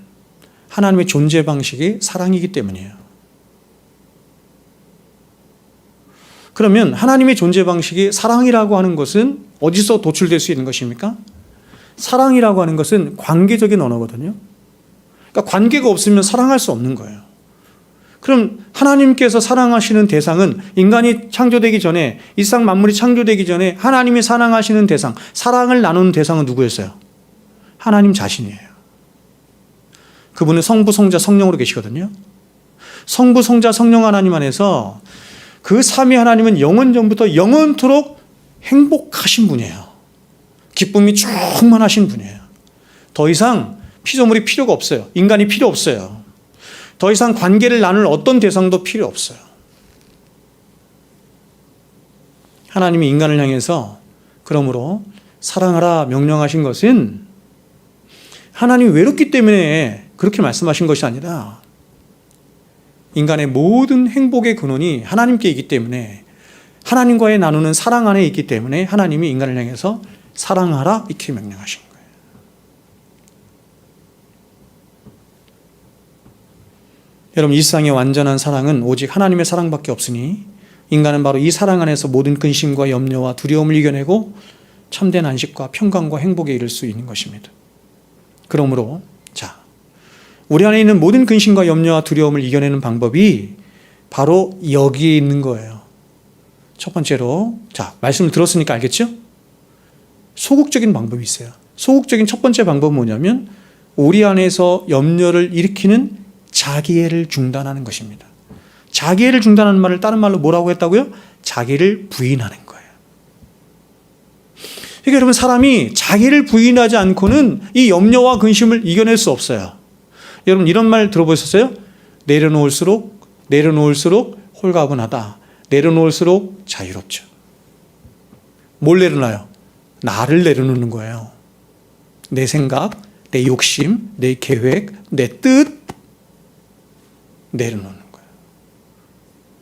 하나님의 존재 방식이 사랑이기 때문이에요. 그러면 하나님의 존재 방식이 사랑이라고 하는 것은 어디서 도출될 수 있는 것입니까? 사랑이라고 하는 것은 관계적인 언어거든요. 그러니까 관계가 없으면 사랑할 수 없는 거예요. 그럼 하나님께서 사랑하시는 대상은 인간이 창조되기 전에, 이 세상 만물이 창조되기 전에 하나님이 사랑하시는 대상, 사랑을 나누는 대상은 누구였어요? 하나님 자신이에요. 그분은 성부, 성자, 성령으로 계시거든요. 성부, 성자, 성령 하나님 안에서 그 삼위 하나님은 영원 전부터 영원토록 행복하신 분이에요. 기쁨이 충만하신 분이에요. 더 이상 피조물이 필요가 없어요. 인간이 필요 없어요. 더 이상 관계를 나눌 어떤 대상도 필요 없어요. 하나님이 인간을 향해서 그러므로 사랑하라 명령하신 것은 하나님이 외롭기 때문에 그렇게 말씀하신 것이 아니라 인간의 모든 행복의 근원이 하나님께 있기 때문에, 하나님과의 나누는 사랑 안에 있기 때문에 하나님이 인간을 향해서 사랑하라 이렇게 명령하신 거예요. 여러분, 이 세상의 완전한 사랑은 오직 하나님의 사랑밖에 없으니 인간은 바로 이 사랑 안에서 모든 근심과 염려와 두려움을 이겨내고 참된 안식과 평강과 행복에 이를 수 있는 것입니다. 그러므로 우리 안에 있는 모든 근심과 염려와 두려움을 이겨내는 방법이 바로 여기에 있는 거예요. 첫 번째로, 말씀을 들었으니까 알겠죠? 소극적인 방법이 있어요. 소극적인 첫 번째 방법은 뭐냐면 우리 안에서 염려를 일으키는 자기애를 중단하는 것입니다. 자기애를 중단하는 말을 다른 말로 뭐라고 했다고요? 자기를 부인하는 거예요. 그러니까 여러분, 사람이 자기를 부인하지 않고는 이 염려와 근심을 이겨낼 수 없어요. 여러분, 이런 말 들어보셨어요? 내려놓을수록 홀가분하다. 내려놓을수록 자유롭죠. 뭘 내려놔요? 나를 내려놓는 거예요. 내 생각, 내 욕심, 내 계획, 내 뜻 내려놓는 거예요.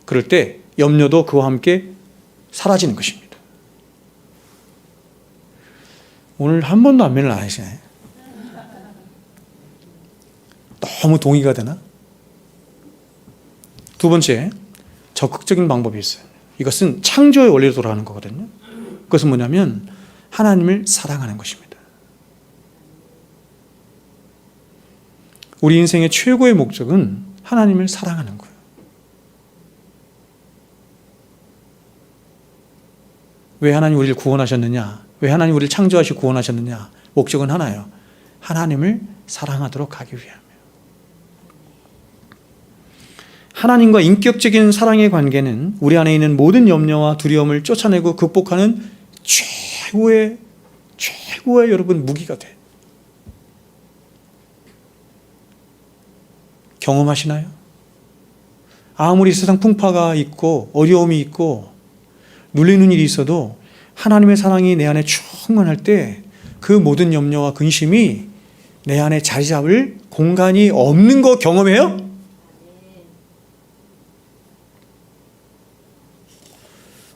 그럴 때 염려도 그와 함께 사라지는 것입니다. 오늘 한 번도 안면을 안 하시나요? 너무 동의가 되나? 두 번째, 적극적인 방법이 있어요. 이것은 창조의 원리로 돌아가는 거거든요. 그것은 뭐냐면 하나님을 사랑하는 것입니다. 우리 인생의 최고의 목적은 하나님을 사랑하는 거예요. 왜 하나님 우리를 구원하셨느냐? 왜 하나님 우리를 창조하시고 구원하셨느냐? 목적은 하나예요. 하나님을 사랑하도록 하기 위함이에요. 하나님과 인격적인 사랑의 관계는 우리 안에 있는 모든 염려와 두려움을 쫓아내고 극복하는 최고의 여러분 무기가 돼요. 경험하시나요? 아무리 세상 풍파가 있고 어려움이 있고 눌리는 일이 있어도 하나님의 사랑이 내 안에 충만할 때 그 모든 염려와 근심이 내 안에 자리 잡을 공간이 없는 거 경험해요?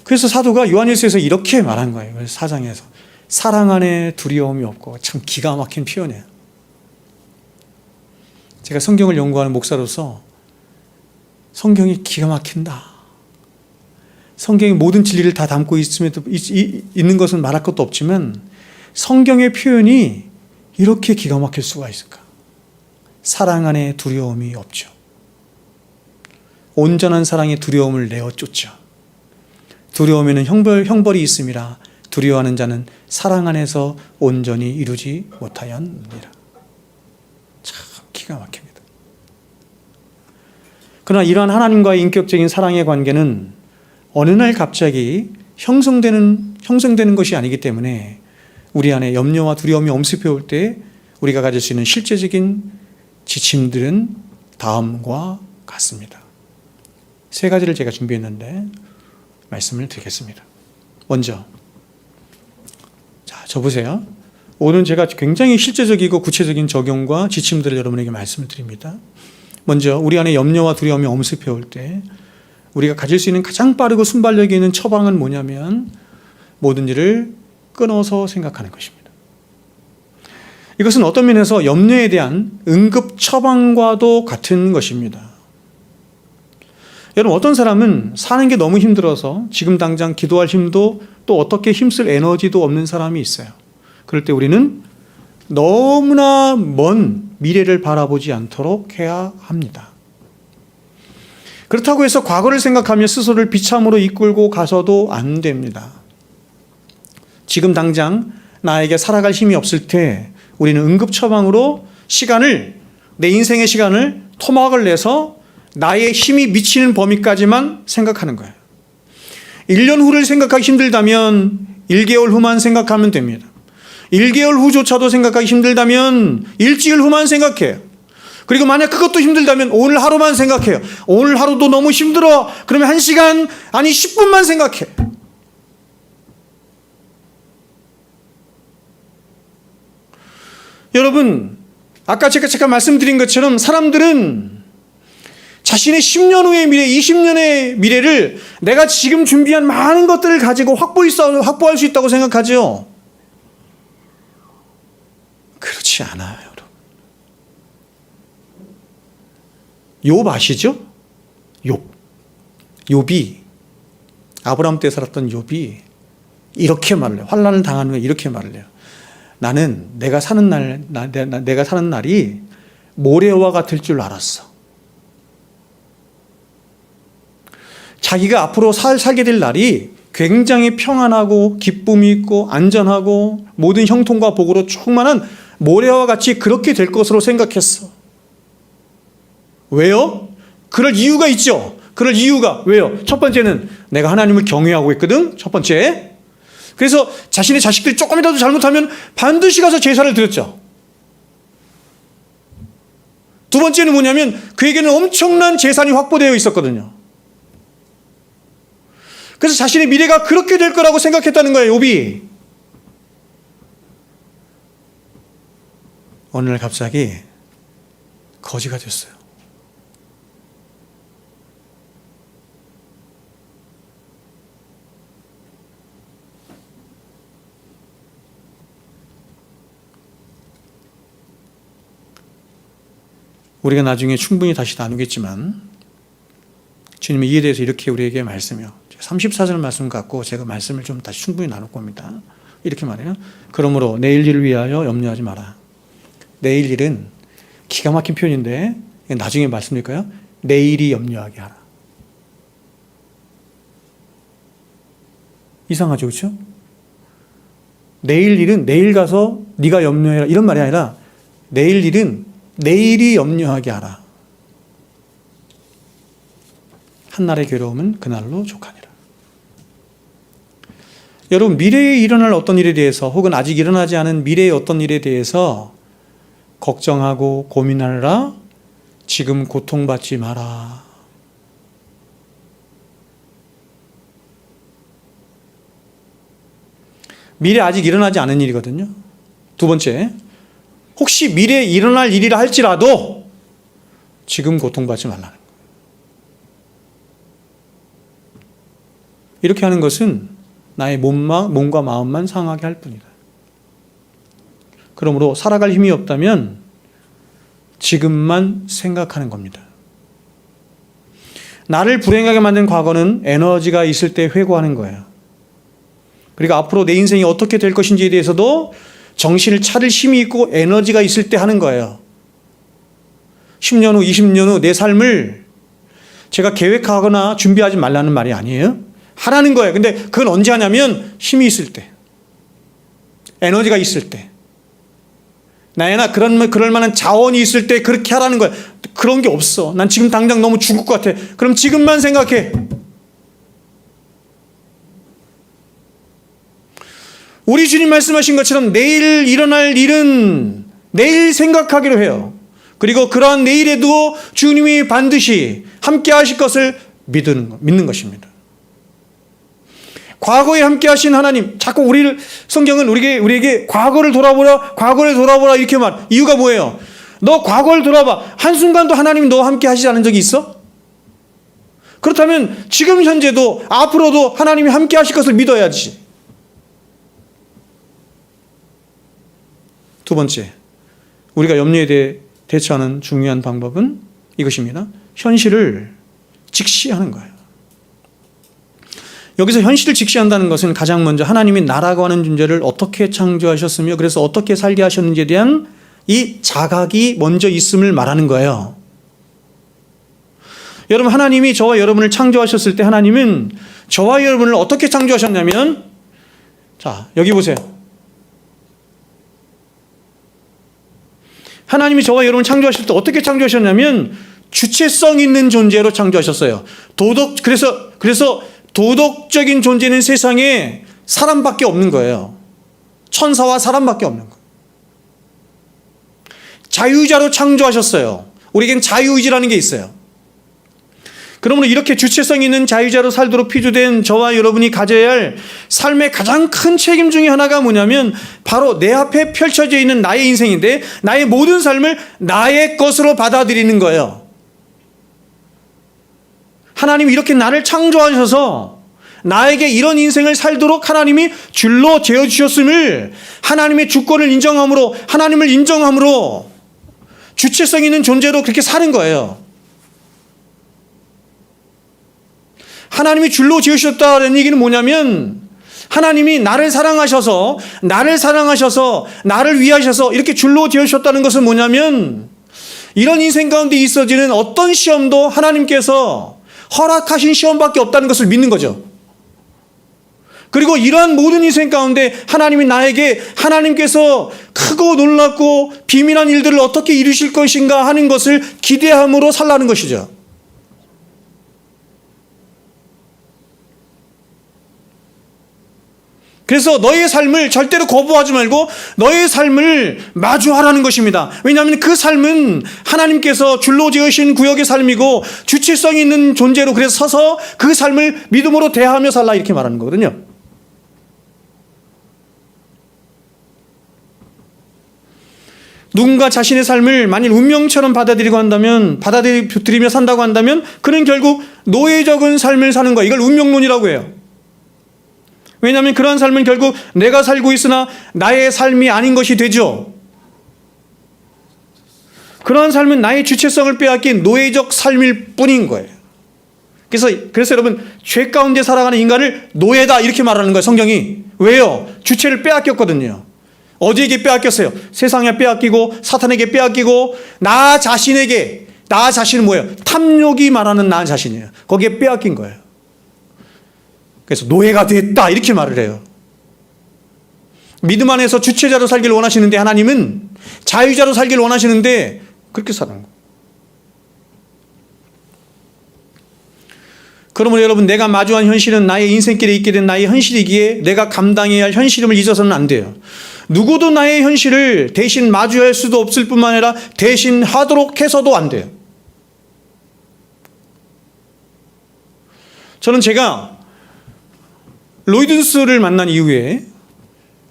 그래서 사도가 요한일서에서 이렇게 말한 거예요. 4장에서 사랑 안에 두려움이 없고, 참 기가 막힌 표현이에요. 제가 성경을 연구하는 목사로서 성경이 기가 막힌다. 성경이 모든 진리를 다 담고 있는 것은 말할 것도 없지만 성경의 표현이 이렇게 기가 막힐 수가 있을까? 사랑 안에 두려움이 없죠. 온전한 사랑의 두려움을 내어 쫓죠. 두려움에는 형벌이 있음이라 두려워하는 자는 사랑 안에서 온전히 이루지 못하였느니라. 참 기가 막힙니다. 그러나 이러한 하나님과의 인격적인 사랑의 관계는 어느 날 갑자기 형성되는 것이 아니기 때문에 우리 안에 염려와 두려움이 엄습해 올 때 우리가 가질 수 있는 실제적인 지침들은 다음과 같습니다. 세 가지를 제가 준비했는데 말씀을 드리겠습니다. 먼저, 자, 저 보세요. 오늘 제가 굉장히 실제적이고 구체적인 적용과 지침들을 여러분에게 말씀을 드립니다. 먼저 우리 안에 염려와 두려움이 엄습해 올 때 우리가 가질 수 있는 가장 빠르고 순발력이 있는 처방은 뭐냐면 모든 일을 끊어서 생각하는 것입니다. 이것은 어떤 면에서 염려에 대한 응급 처방과도 같은 것입니다. 여러분, 어떤 사람은 사는 게 너무 힘들어서 지금 당장 기도할 힘도 또 어떻게 힘쓸 에너지도 없는 사람이 있어요. 그럴 때 우리는 너무나 먼 미래를 바라보지 않도록 해야 합니다. 그렇다고 해서 과거를 생각하며 스스로를 비참으로 이끌고 가서도 안 됩니다. 지금 당장 나에게 살아갈 힘이 없을 때 우리는 응급 처방으로 내 인생의 시간을 토막을 내서 나의 힘이 미치는 범위까지만 생각하는 거예요. 1년 후를 생각하기 힘들다면 1개월 후만 생각하면 됩니다. 1개월 후조차도 생각하기 힘들다면 일주일 후만 생각해요. 그리고 만약 그것도 힘들다면 오늘 하루만 생각해요. 오늘 하루도 너무 힘들어. 그러면 1시간, 아니 10분만 생각해. 여러분, 아까 제가 잠깐 말씀드린 것처럼 사람들은 자신의 10년 후의 미래, 20년의 미래를 내가 지금 준비한 많은 것들을 가지고 확보할 수 있다고 생각하죠. 그렇지 않아요, 여러분. 욥 아시죠? 욥이 아브라함 때 살았던 욥이 이렇게 말을 해요. 환난을 당한 후에 이렇게 말을 해요. 나는 내가 사는 날이 모래와 같을 줄 알았어. 자기가 앞으로 살게 될 날이 굉장히 평안하고 기쁨이 있고 안전하고 모든 형통과 복으로 충만한 모래와 같이 그렇게 될 것으로 생각했어. 왜요? 그럴 이유가 있죠. 그럴 이유가 왜요? 첫 번째는 내가 하나님을 경외하고 있거든. 첫 번째. 그래서 자신의 자식들이 조금이라도 잘못하면 반드시 가서 제사를 드렸죠. 두 번째는 뭐냐면 그에게는 엄청난 재산이 확보되어 있었거든요. 그래서 자신의 미래가 그렇게 될 거라고 생각했다는 거예요, 욥이. 어느 날 갑자기 거지가 됐어요. 우리가 나중에 충분히 다시 나누겠지만 주님은 이에 대해서 이렇게 우리에게 말씀해요. 34절 말씀 갖고 제가 말씀을 좀 다시 충분히 나눌 겁니다. 이렇게 말해요. 그러므로 내일 일을 위하여 염려하지 마라. 내일 일은 기가 막힌 표현인데 나중에 말씀드릴까요? 내일이 염려하게 하라. 이상하죠, 그렇죠? 내일 일은 내일 가서 네가 염려해라 이런 말이 아니라 내일 일은 내일이 염려하게 하라. 한날의 괴로움은 그날로 족하니라. 여러분, 미래에 일어날 어떤 일에 대해서 혹은 아직 일어나지 않은 미래의 어떤 일에 대해서 걱정하고 고민하느라 지금 고통받지 마라. 미래 아직 일어나지 않은 일이거든요. 두 번째, 혹시 미래에 일어날 일이라 할지라도 지금 고통받지 말라는 거예요. 이렇게 하는 것은 나의 몸과 마음만 상하게 할 뿐이다. 그러므로 살아갈 힘이 없다면 지금만 생각하는 겁니다. 나를 불행하게 만든 과거는 에너지가 있을 때 회고하는 거예요. 그리고 앞으로 내 인생이 어떻게 될 것인지에 대해서도 정신을 차릴 힘이 있고 에너지가 있을 때 하는 거예요. 10년 후, 20년 후 내 삶을 제가 계획하거나 준비하지 말라는 말이 아니에요. 하라는 거예요. 근데 그건 언제 하냐면 힘이 있을 때, 에너지가 있을 때, 나연아, 그럴 만한 자원이 있을 때 그렇게 하라는 거야. 그런 게 없어. 난 지금 당장 너무 죽을 것 같아. 그럼 지금만 생각해. 우리 주님 말씀하신 것처럼 내일 일어날 일은 내일 생각하기로 해요. 그리고 그러한 내일에도 주님이 반드시 함께 하실 것을 믿는 것입니다. 과거에 함께 하신 하나님, 자꾸 성경은 우리에게 과거를 돌아보라 이렇게 이유가 뭐예요? 너 과거를 돌아봐. 한순간도 하나님이 너와 함께 하시지 않은 적이 있어? 그렇다면 지금 현재도 앞으로도 하나님이 함께 하실 것을 믿어야지. 두 번째, 우리가 염려에 대해 대처하는 중요한 방법은 이것입니다. 현실을 직시하는 거예요. 여기서 현실을 직시한다는 것은 가장 먼저 하나님이 나라고 하는 존재를 어떻게 창조하셨으며 그래서 어떻게 살게 하셨는지에 대한 이 자각이 먼저 있음을 말하는 거예요. 여러분, 하나님이 저와 여러분을 창조하셨을 때 하나님은 저와 여러분을 어떻게 창조하셨냐면, 자, 여기 보세요. 하나님이 저와 여러분을 창조하실 때 어떻게 창조하셨냐면 주체성 있는 존재로 창조하셨어요. 그래서 도덕적인 존재는 세상에 사람밖에 없는 거예요. 천사와 사람밖에 없는 거예요. 자유자로 창조하셨어요. 우리에겐 자유의지라는 게 있어요. 그러므로 이렇게 주체성 있는 자유자로 살도록 피조된 저와 여러분이 가져야 할 삶의 가장 큰 책임 중에 하나가 뭐냐면 바로 내 앞에 펼쳐져 있는 나의 인생인데 나의 모든 삶을 나의 것으로 받아들이는 거예요. 하나님이 이렇게 나를 창조하셔서 나에게 이런 인생을 살도록 하나님이 줄로 재어주셨음을 하나님의 주권을 인정함으로 하나님을 인정함으로 주체성 있는 존재로 그렇게 사는 거예요. 하나님이 줄로 지으셨다는 얘기는 뭐냐면 하나님이 나를 사랑하셔서 나를 위하셔서 이렇게 줄로 지으셨다는 것은 뭐냐면 이런 인생 가운데 있어지는 어떤 시험도 하나님께서 허락하신 시험밖에 없다는 것을 믿는 거죠. 그리고 이러한 모든 인생 가운데 하나님이 나에게 하나님께서 크고 놀랍고 비밀한 일들을 어떻게 이루실 것인가 하는 것을 기대함으로 살라는 것이죠. 그래서 너의 삶을 절대로 거부하지 말고 너의 삶을 마주하라는 것입니다. 왜냐하면 그 삶은 하나님께서 줄로 지으신 구역의 삶이고 주체성 있는 존재로 그래서 서서 그 삶을 믿음으로 대하며 살라 이렇게 말하는 거거든요. 누군가 자신의 삶을 만일 운명처럼 받아들이며 산다고 한다면 그는 결국 노예적인 삶을 사는 거예요. 이걸 운명론이라고 해요. 왜냐하면 그러한 삶은 결국 내가 살고 있으나 나의 삶이 아닌 것이 되죠. 그러한 삶은 나의 주체성을 빼앗긴 노예적 삶일 뿐인 거예요. 그래서 여러분, 죄 가운데 살아가는 인간을 노예다 이렇게 말하는 거예요, 성경이. 왜요? 주체를 빼앗겼거든요. 어디에게 빼앗겼어요? 세상에 빼앗기고 사탄에게 빼앗기고 나 자신은 뭐예요? 탐욕이 말하는 나 자신이에요. 거기에 빼앗긴 거예요. 그래서 노예가 됐다 이렇게 말을 해요. 믿음 안에서 주체자로 살기를 원하시는데 하나님은 자유자로 살기를 원하시는데 그렇게 사는 거예요. 그러므로 여러분, 내가 마주한 현실은 나의 인생길에 있게 된 나의 현실이기에 내가 감당해야 할 현실임을 잊어서는 안 돼요. 누구도 나의 현실을 대신 마주할 수도 없을 뿐만 아니라 대신 하도록 해서도 안 돼요. 저는 제가 로이든스를 만난 이후에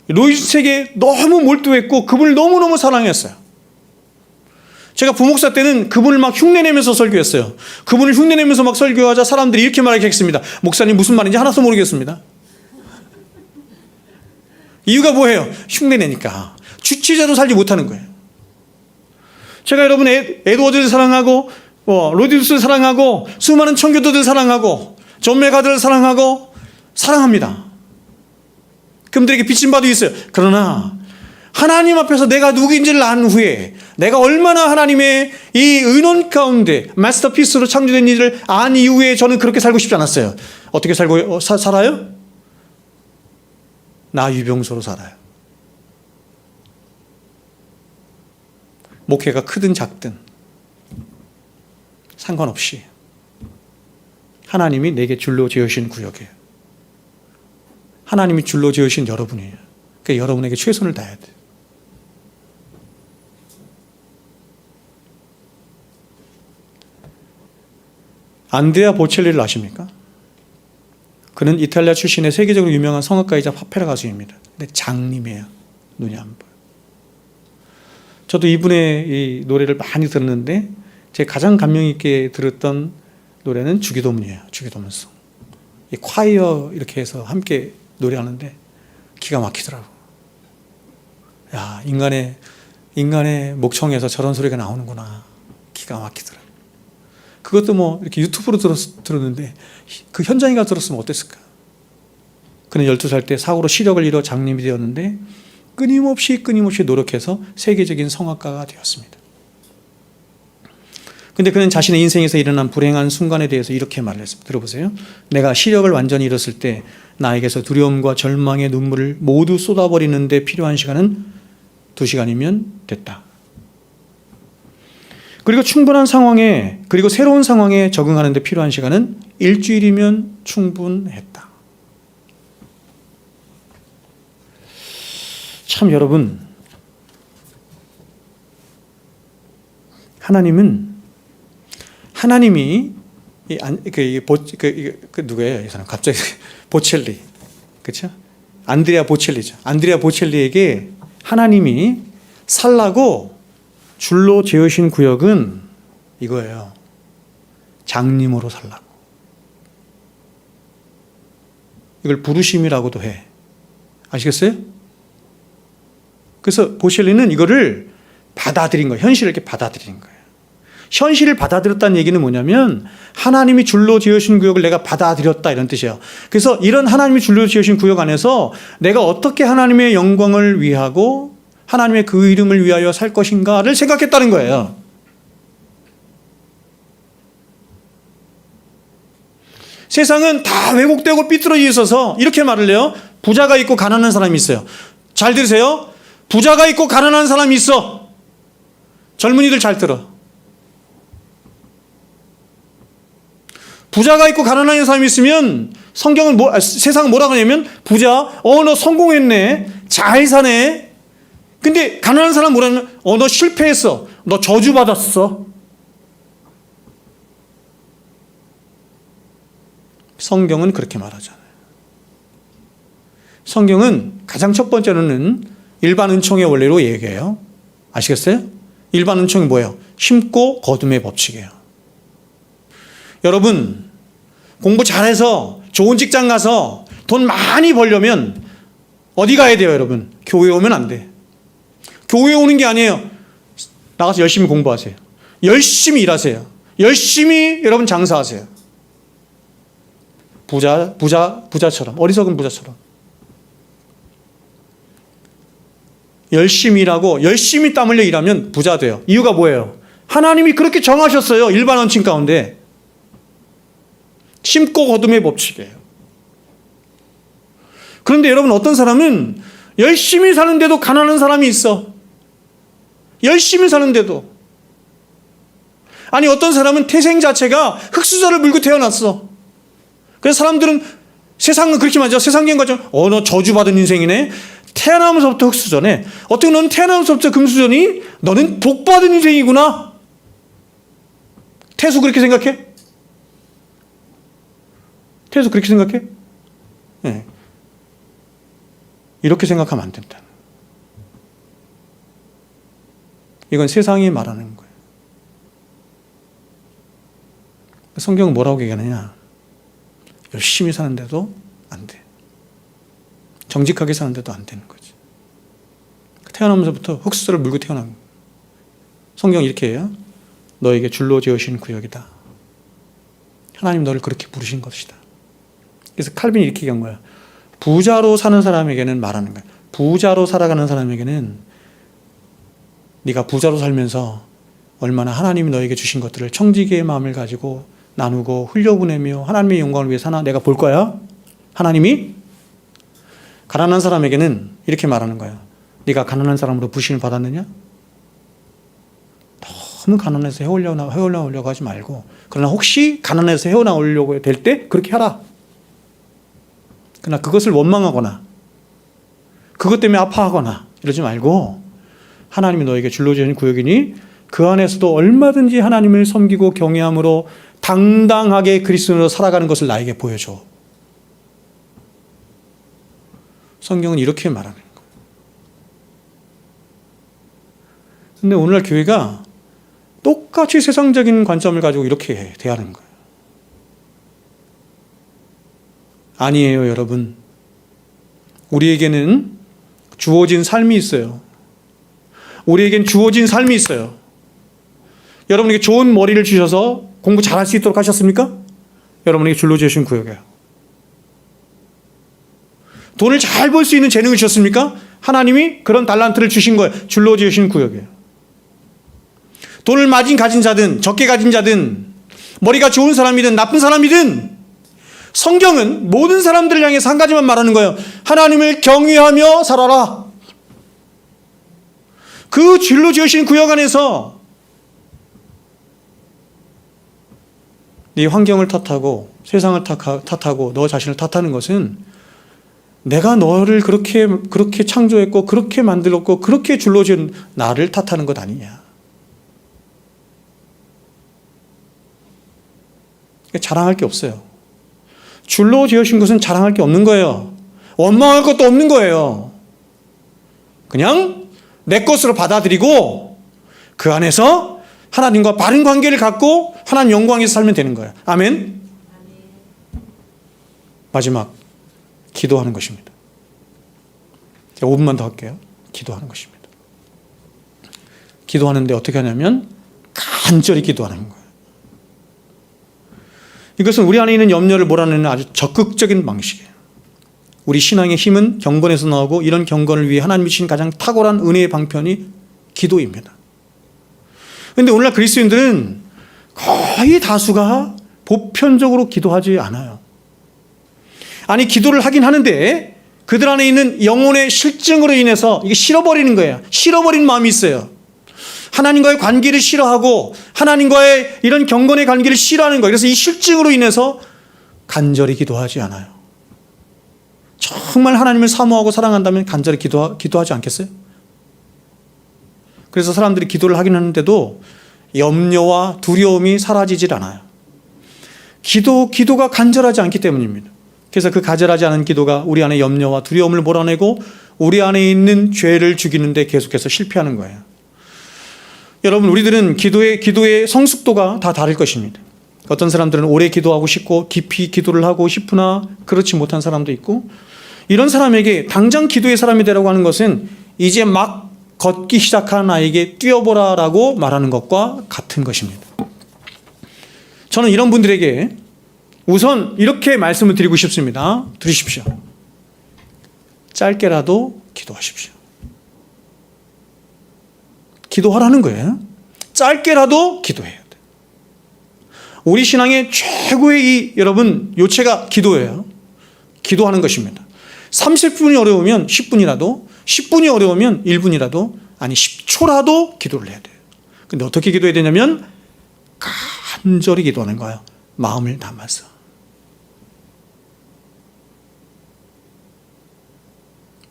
로이든스에게 너무 몰두했고 그분을 너무너무 사랑했어요. 제가 부목사 때는 그분을 막 흉내내면서 설교했어요. 그분을 흉내내면서 막 설교하자 사람들이 이렇게 말하겠습니다. 목사님 무슨 말인지 하나도 모르겠습니다. 이유가 뭐예요? 흉내내니까. 주체자로 살지 못하는 거예요. 제가 여러분 에드워드를 사랑하고 로이든스를 사랑하고 수많은 청교도들 사랑하고 존 메가드를 사랑합니다. 그분들에게 빚진 바도 있어요. 그러나 하나님 앞에서 내가 누구인지를 안 후에 내가 얼마나 하나님의 이 의논 가운데 마스터피스로 창조된 일을 안 이후에 저는 그렇게 살고 싶지 않았어요. 어떻게 살아요? 나 유병소로 살아요. 목회가 크든 작든 상관없이 하나님이 내게 줄로 지으신 구역이에요. 하나님이 줄로 지으신 여러분이에요. 그러니까 여러분에게 최선을 다해야 돼요. 안드레아 보첼리를 아십니까? 그는 이탈리아 출신의 세계적으로 유명한 성악가이자 파페라 가수입니다. 근데 장님이에요. 눈이 안 보여요. 저도 이분의 이 노래를 많이 들었는데 제가 가장 감명 있게 들었던 노래는 주기도문이에요. 주기도문송. 이 콰이어 이렇게 해서 함께 노래하는데 기가 막히더라고요. 야, 인간의 목청에서 저런 소리가 나오는구나. 기가 막히더라고요. 그것도 뭐 이렇게 유튜브로 들었는데 그 현장에 가서 들었으면 어땠을까? 그는 12살 때 사고로 시력을 잃어 장님이 되었는데 끊임없이 노력해서 세계적인 성악가가 되었습니다. 근데 그는 자신의 인생에서 일어난 불행한 순간에 대해서 이렇게 말을 했습니다. 들어보세요. 내가 시력을 완전히 잃었을 때 나에게서 두려움과 절망의 눈물을 모두 쏟아버리는 데 필요한 시간은 2시간이면 됐다. 그리고 충분한 상황에, 그리고 새로운 상황에 적응하는 데 필요한 시간은 일주일이면 충분했다. 참 여러분, 하나님이 누구예요? 이 사람 갑자기 보첼리, 그렇죠? 안드레아 보첼리죠. 안드레아 보첼리에게 하나님이 살라고 줄로 지으신 구역은 이거예요. 장님으로 살라고. 이걸 부르심이라고도 해. 아시겠어요? 그래서 보첼리는 이거를 받아들인 거예요. 현실을 이렇게 받아들인 거예요. 현실을 받아들였다는 얘기는 뭐냐면 하나님이 줄로 지으신 구역을 내가 받아들였다 이런 뜻이에요. 그래서 이런 하나님이 줄로 지으신 구역 안에서 내가 어떻게 하나님의 영광을 위하고 하나님의 그 이름을 위하여 살 것인가를 생각했다는 거예요. 세상은 다 왜곡되고 삐뚤어져 있어서 이렇게 말을 해요. 부자가 있고 가난한 사람이 있어요. 잘 들으세요. 부자가 있고 가난한 사람이 있어. 젊은이들 잘 들어. 부자가 있고 가난한 사람이 있으면 성경은 세상은 뭐라고 하냐면 부자, 너 성공했네, 잘 사네. 근데 가난한 사람 뭐라면 너 실패했어, 너 저주받았어. 성경은 그렇게 말하잖아요. 성경은 가장 첫 번째로는 일반 은총의 원리로 얘기해요. 아시겠어요? 일반 은총이 뭐예요? 심고 거둠의 법칙이에요. 여러분, 공부 잘해서 좋은 직장 가서 돈 많이 벌려면 어디 가야 돼요, 여러분? 교회 오면 안 돼. 교회 오는 게 아니에요. 나가서 열심히 공부하세요. 열심히 일하세요. 열심히 여러분 장사하세요. 부자처럼, 어리석은 부자처럼. 열심히 일하고 열심히 땀 흘려 일하면 부자 돼요. 이유가 뭐예요? 하나님이 그렇게 정하셨어요. 일반 원칙 가운데. 심고 거둠의 법칙이에요. 그런데 여러분, 어떤 사람은 열심히 사는데도 가난한 사람이 있어. 열심히 사는데도. 아니, 어떤 사람은 태생 자체가 흙수저를 물고 태어났어. 그래서 사람들은, 세상은 그렇게 말하죠. 세상적인 거죠. 너 저주받은 인생이네. 태어나면서부터 흙수저네. 어떻게 너는 태어나면서부터 금수저니? 너는 복받은 인생이구나. 태수 그렇게 생각해? 태수 그렇게 생각해? 네. 이렇게 생각하면 안 된다. 이건 세상이 말하는 거예요. 성경은 뭐라고 얘기하느냐? 열심히 사는데도 안 돼. 정직하게 사는데도 안 되는 거지. 태어나면서부터 흙수저를 물고 태어난 거예요. 성경이 이렇게 해요. 너에게 줄로 지으신 구역이다. 하나님 너를 그렇게 부르신 것이다. 그래서 칼빈이 이렇게 얘기한 거야. 부자로 사는 사람에게는 말하는 거야. 부자로 살아가는 사람에게는 네가 부자로 살면서 얼마나 하나님이 너에게 주신 것들을 청지기의 마음을 가지고 나누고 흘려보내며 하나님의 영광을 위해 사나 내가 볼 거야. 하나님이. 가난한 사람에게는 이렇게 말하는 거야. 네가 가난한 사람으로 부심을 받았느냐? 너무 가난해서 헤어나오려고 하지 말고, 그러나 혹시 가난해서 헤어나오려고 될 때 그렇게 하라. 그러나 그것을 원망하거나 그것 때문에 아파하거나 이러지 말고, 하나님이 너에게 줄로 주신 구역이니 그 안에서도 얼마든지 하나님을 섬기고 경외함으로 당당하게 그리스도인으로 살아가는 것을 나에게 보여줘. 성경은 이렇게 말하는 거예요. 근데 오늘날 교회가 똑같이 세상적인 관점을 가지고 이렇게 대하는 거예요. 아니에요, 여러분. 우리에게는 주어진 삶이 있어요. 우리에겐 주어진 삶이 있어요. 여러분에게 좋은 머리를 주셔서 공부 잘할 수 있도록 하셨습니까? 여러분에게 줄로 주신 구역이에요. 돈을 잘 벌 수 있는 재능을 주셨습니까? 하나님이 그런 달란트를 주신 거예요. 줄로 주신 구역이에요. 돈을 많이 가진 자든 적게 가진 자든 머리가 좋은 사람이든 나쁜 사람이든 성경은 모든 사람들을 향해서 한 가지만 말하는 거예요. 하나님을 경외하며 살아라. 그 줄로 지으신 구역 안에서 네 환경을 탓하고 세상을 탓하고 너 자신을 탓하는 것은 내가 너를 그렇게 창조했고 그렇게 만들었고 그렇게 줄로 지은 나를 탓하는 것 아니냐. 자랑할 게 없어요. 줄로 지으신 것은 자랑할 게 없는 거예요. 원망할 것도 없는 거예요. 그냥 내 것으로 받아들이고 그 안에서 하나님과 바른 관계를 갖고 하나님 영광에서 살면 되는 거예요. 아멘. 마지막 기도하는 것입니다. 제가 5분만 더 할게요. 기도하는 것입니다. 기도하는데 어떻게 하냐면 간절히 기도하는 거예요. 이것은 우리 안에 있는 염려를 몰아내는 아주 적극적인 방식이에요. 우리 신앙의 힘은 경건에서 나오고 이런 경건을 위해 하나님이 주신 가장 탁월한 은혜의 방편이 기도입니다. 그런데 오늘날 그리스도인들은 거의 다수가 보편적으로 기도하지 않아요. 아니 기도를 하긴 하는데 그들 안에 있는 영혼의 실증으로 인해서 이게 싫어버리는 거예요. 싫어버린 마음이 있어요. 하나님과의 관계를 싫어하고 하나님과의 이런 경건의 관계를 싫어하는 거예요. 그래서 이 실증으로 인해서 간절히 기도하지 않아요. 정말 하나님을 사모하고 사랑한다면 간절히 기도하지 않겠어요? 그래서 사람들이 기도를 하긴 하는데도 염려와 두려움이 사라지질 않아요. 기도가 간절하지 않기 때문입니다. 그래서 그 간절하지 않은 기도가 우리 안에 염려와 두려움을 몰아내고 우리 안에 있는 죄를 죽이는데 계속해서 실패하는 거예요. 여러분, 우리들은 기도의 성숙도가 다 다를 것입니다. 어떤 사람들은 오래 기도하고 싶고 깊이 기도를 하고 싶으나 그렇지 못한 사람도 있고, 이런 사람에게 당장 기도의 사람이 되라고 하는 것은 이제 막 걷기 시작한 아이에게 뛰어보라라고 말하는 것과 같은 것입니다. 저는 이런 분들에게 우선 이렇게 말씀을 드리고 싶습니다. 들으십시오. 짧게라도 기도하십시오. 기도하라는 거예요. 짧게라도 기도해야 돼. 우리 신앙의 최고의 여러분 요체가 기도예요. 기도하는 것입니다. 30분이 어려우면 10분이라도, 10분이 어려우면 1분이라도, 아니 10초라도 기도를 해야 돼요. 근데 어떻게 기도해야 되냐면 간절히 기도하는 거예요. 마음을 담아서.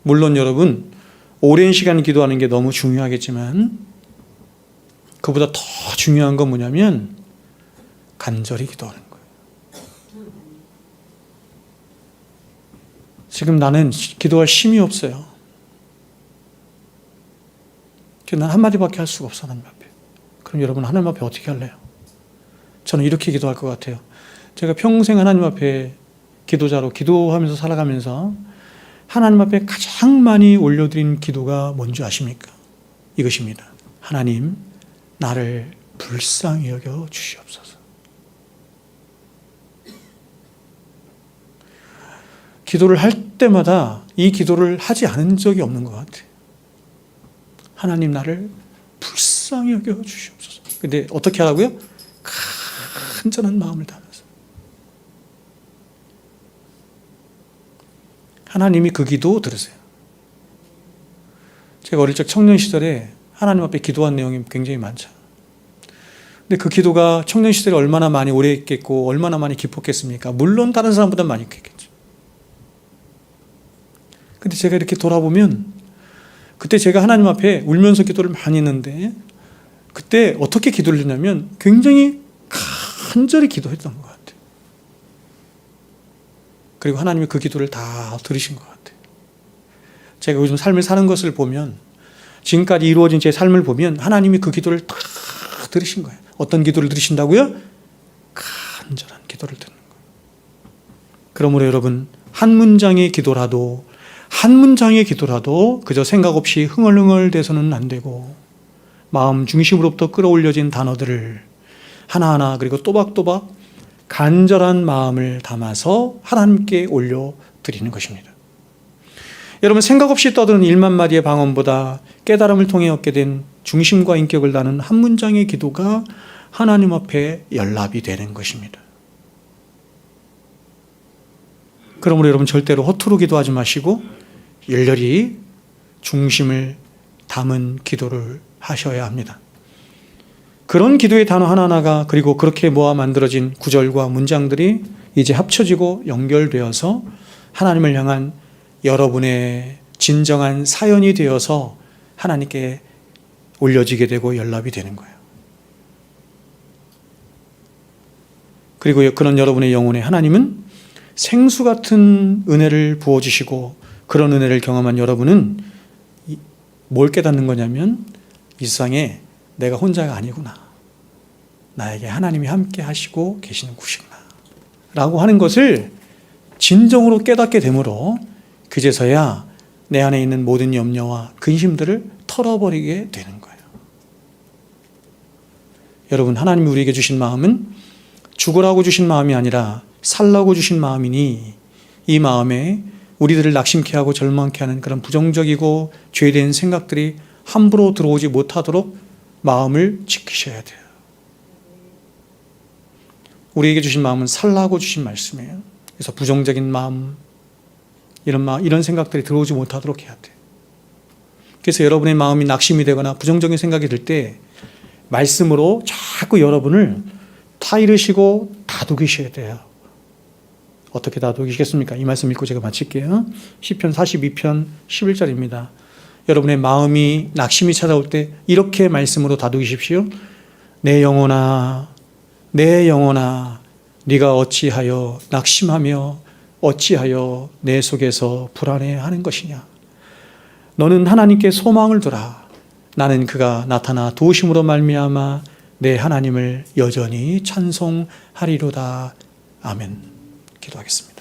물론 여러분 오랜 시간 기도하는 게 너무 중요하겠지만 그보다 더 중요한 건 뭐냐면 간절히 기도하는 거예요. 지금 나는 기도할 힘이 없어요. 난 한마디밖에 할 수가 없어, 하나님 앞에. 그럼 여러분 하나님 앞에 어떻게 할래요? 저는 이렇게 기도할 것 같아요. 제가 평생 하나님 앞에 기도자로 기도하면서 살아가면서 하나님 앞에 가장 많이 올려드린 기도가 뭔지 아십니까? 이것입니다. 하나님, 나를 불쌍히 여겨 주시옵소서. 기도를 할 때마다 이 기도를 하지 않은 적이 없는 것 같아요. 하나님, 나를 불쌍히 여겨 주시옵소서. 근데 어떻게 하라고요? 간절한 마음을 담아서. 하나님이 그 기도 들으세요. 제가 어릴 적 청년 시절에 하나님 앞에 기도한 내용이 굉장히 많죠. 근데 그 기도가 청년 시절에 얼마나 많이 오래 했겠고 얼마나 많이 깊었겠습니까? 물론 다른 사람보다 많이 했겠죠. 근데 제가 이렇게 돌아보면 그때 제가 하나님 앞에 울면서 기도를 많이 했는데 그때 어떻게 기도를 했냐면 굉장히 간절히 기도했던 것 같아요. 그리고 하나님이 그 기도를 다 들으신 것 같아요. 제가 요즘 삶을 사는 것을 보면 지금까지 이루어진 제 삶을 보면 하나님이 그 기도를 다 들으신 거예요. 어떤 기도를 들으신다고요? 간절한 기도를 듣는 거예요. 그러므로 여러분 한 문장의 기도라도 그저 생각 없이 흥얼흥얼 대서는 안 되고 마음 중심으로부터 끌어올려진 단어들을 하나하나 그리고 또박또박 간절한 마음을 담아서 하나님께 올려드리는 것입니다. 여러분 생각 없이 떠드는 1만 마디의 방언보다 깨달음을 통해 얻게 된 중심과 인격을 다는 한 문장의 기도가 하나님 앞에 연락이 되는 것입니다. 그러므로 여러분 절대로 허투루 기도하지 마시고 열렬히 중심을 담은 기도를 하셔야 합니다. 그런 기도의 단어 하나하나가 그리고 그렇게 모아 만들어진 구절과 문장들이 이제 합쳐지고 연결되어서 하나님을 향한 여러분의 진정한 사연이 되어서 하나님께 올려지게 되고 연락이 되는 거예요. 그리고 그런 여러분의 영혼에 하나님은 생수 같은 은혜를 부어주시고 그런 은혜를 경험한 여러분은 뭘 깨닫는 거냐면 이 세상에 내가 혼자가 아니구나. 나에게 하나님이 함께 하시고 계시는 곳이구나. 라고 하는 것을 진정으로 깨닫게 되므로 그제서야 내 안에 있는 모든 염려와 근심들을 털어버리게 되는 거예요. 여러분 하나님이 우리에게 주신 마음은 죽으라고 주신 마음이 아니라 살라고 주신 마음이니 이 마음에 우리들을 낙심케 하고 절망케 하는 그런 부정적이고 죄된 생각들이 함부로 들어오지 못하도록 마음을 지키셔야 돼요. 우리에게 주신 마음은 살라고 주신 말씀이에요. 그래서 부정적인 마음, 이런 생각들이 들어오지 못하도록 해야 돼요. 그래서 여러분의 마음이 낙심이 되거나 부정적인 생각이 들 때 말씀으로 자꾸 여러분을 타이르시고 다독이셔야 돼요. 어떻게 다독이시겠습니까? 이 말씀 읽고 제가 마칠게요. 시편 42편 11절입니다. 여러분의 마음이 낙심이 찾아올 때 이렇게 말씀으로 다독이십시오. 내 영혼아 네가 어찌하여 낙심하며 어찌하여 내 속에서 불안해하는 것이냐. 너는 하나님께 소망을 두라. 나는 그가 나타나 도우심으로 말미암아 내 하나님을 여전히 찬송하리로다. 아멘. 기도하겠습니다.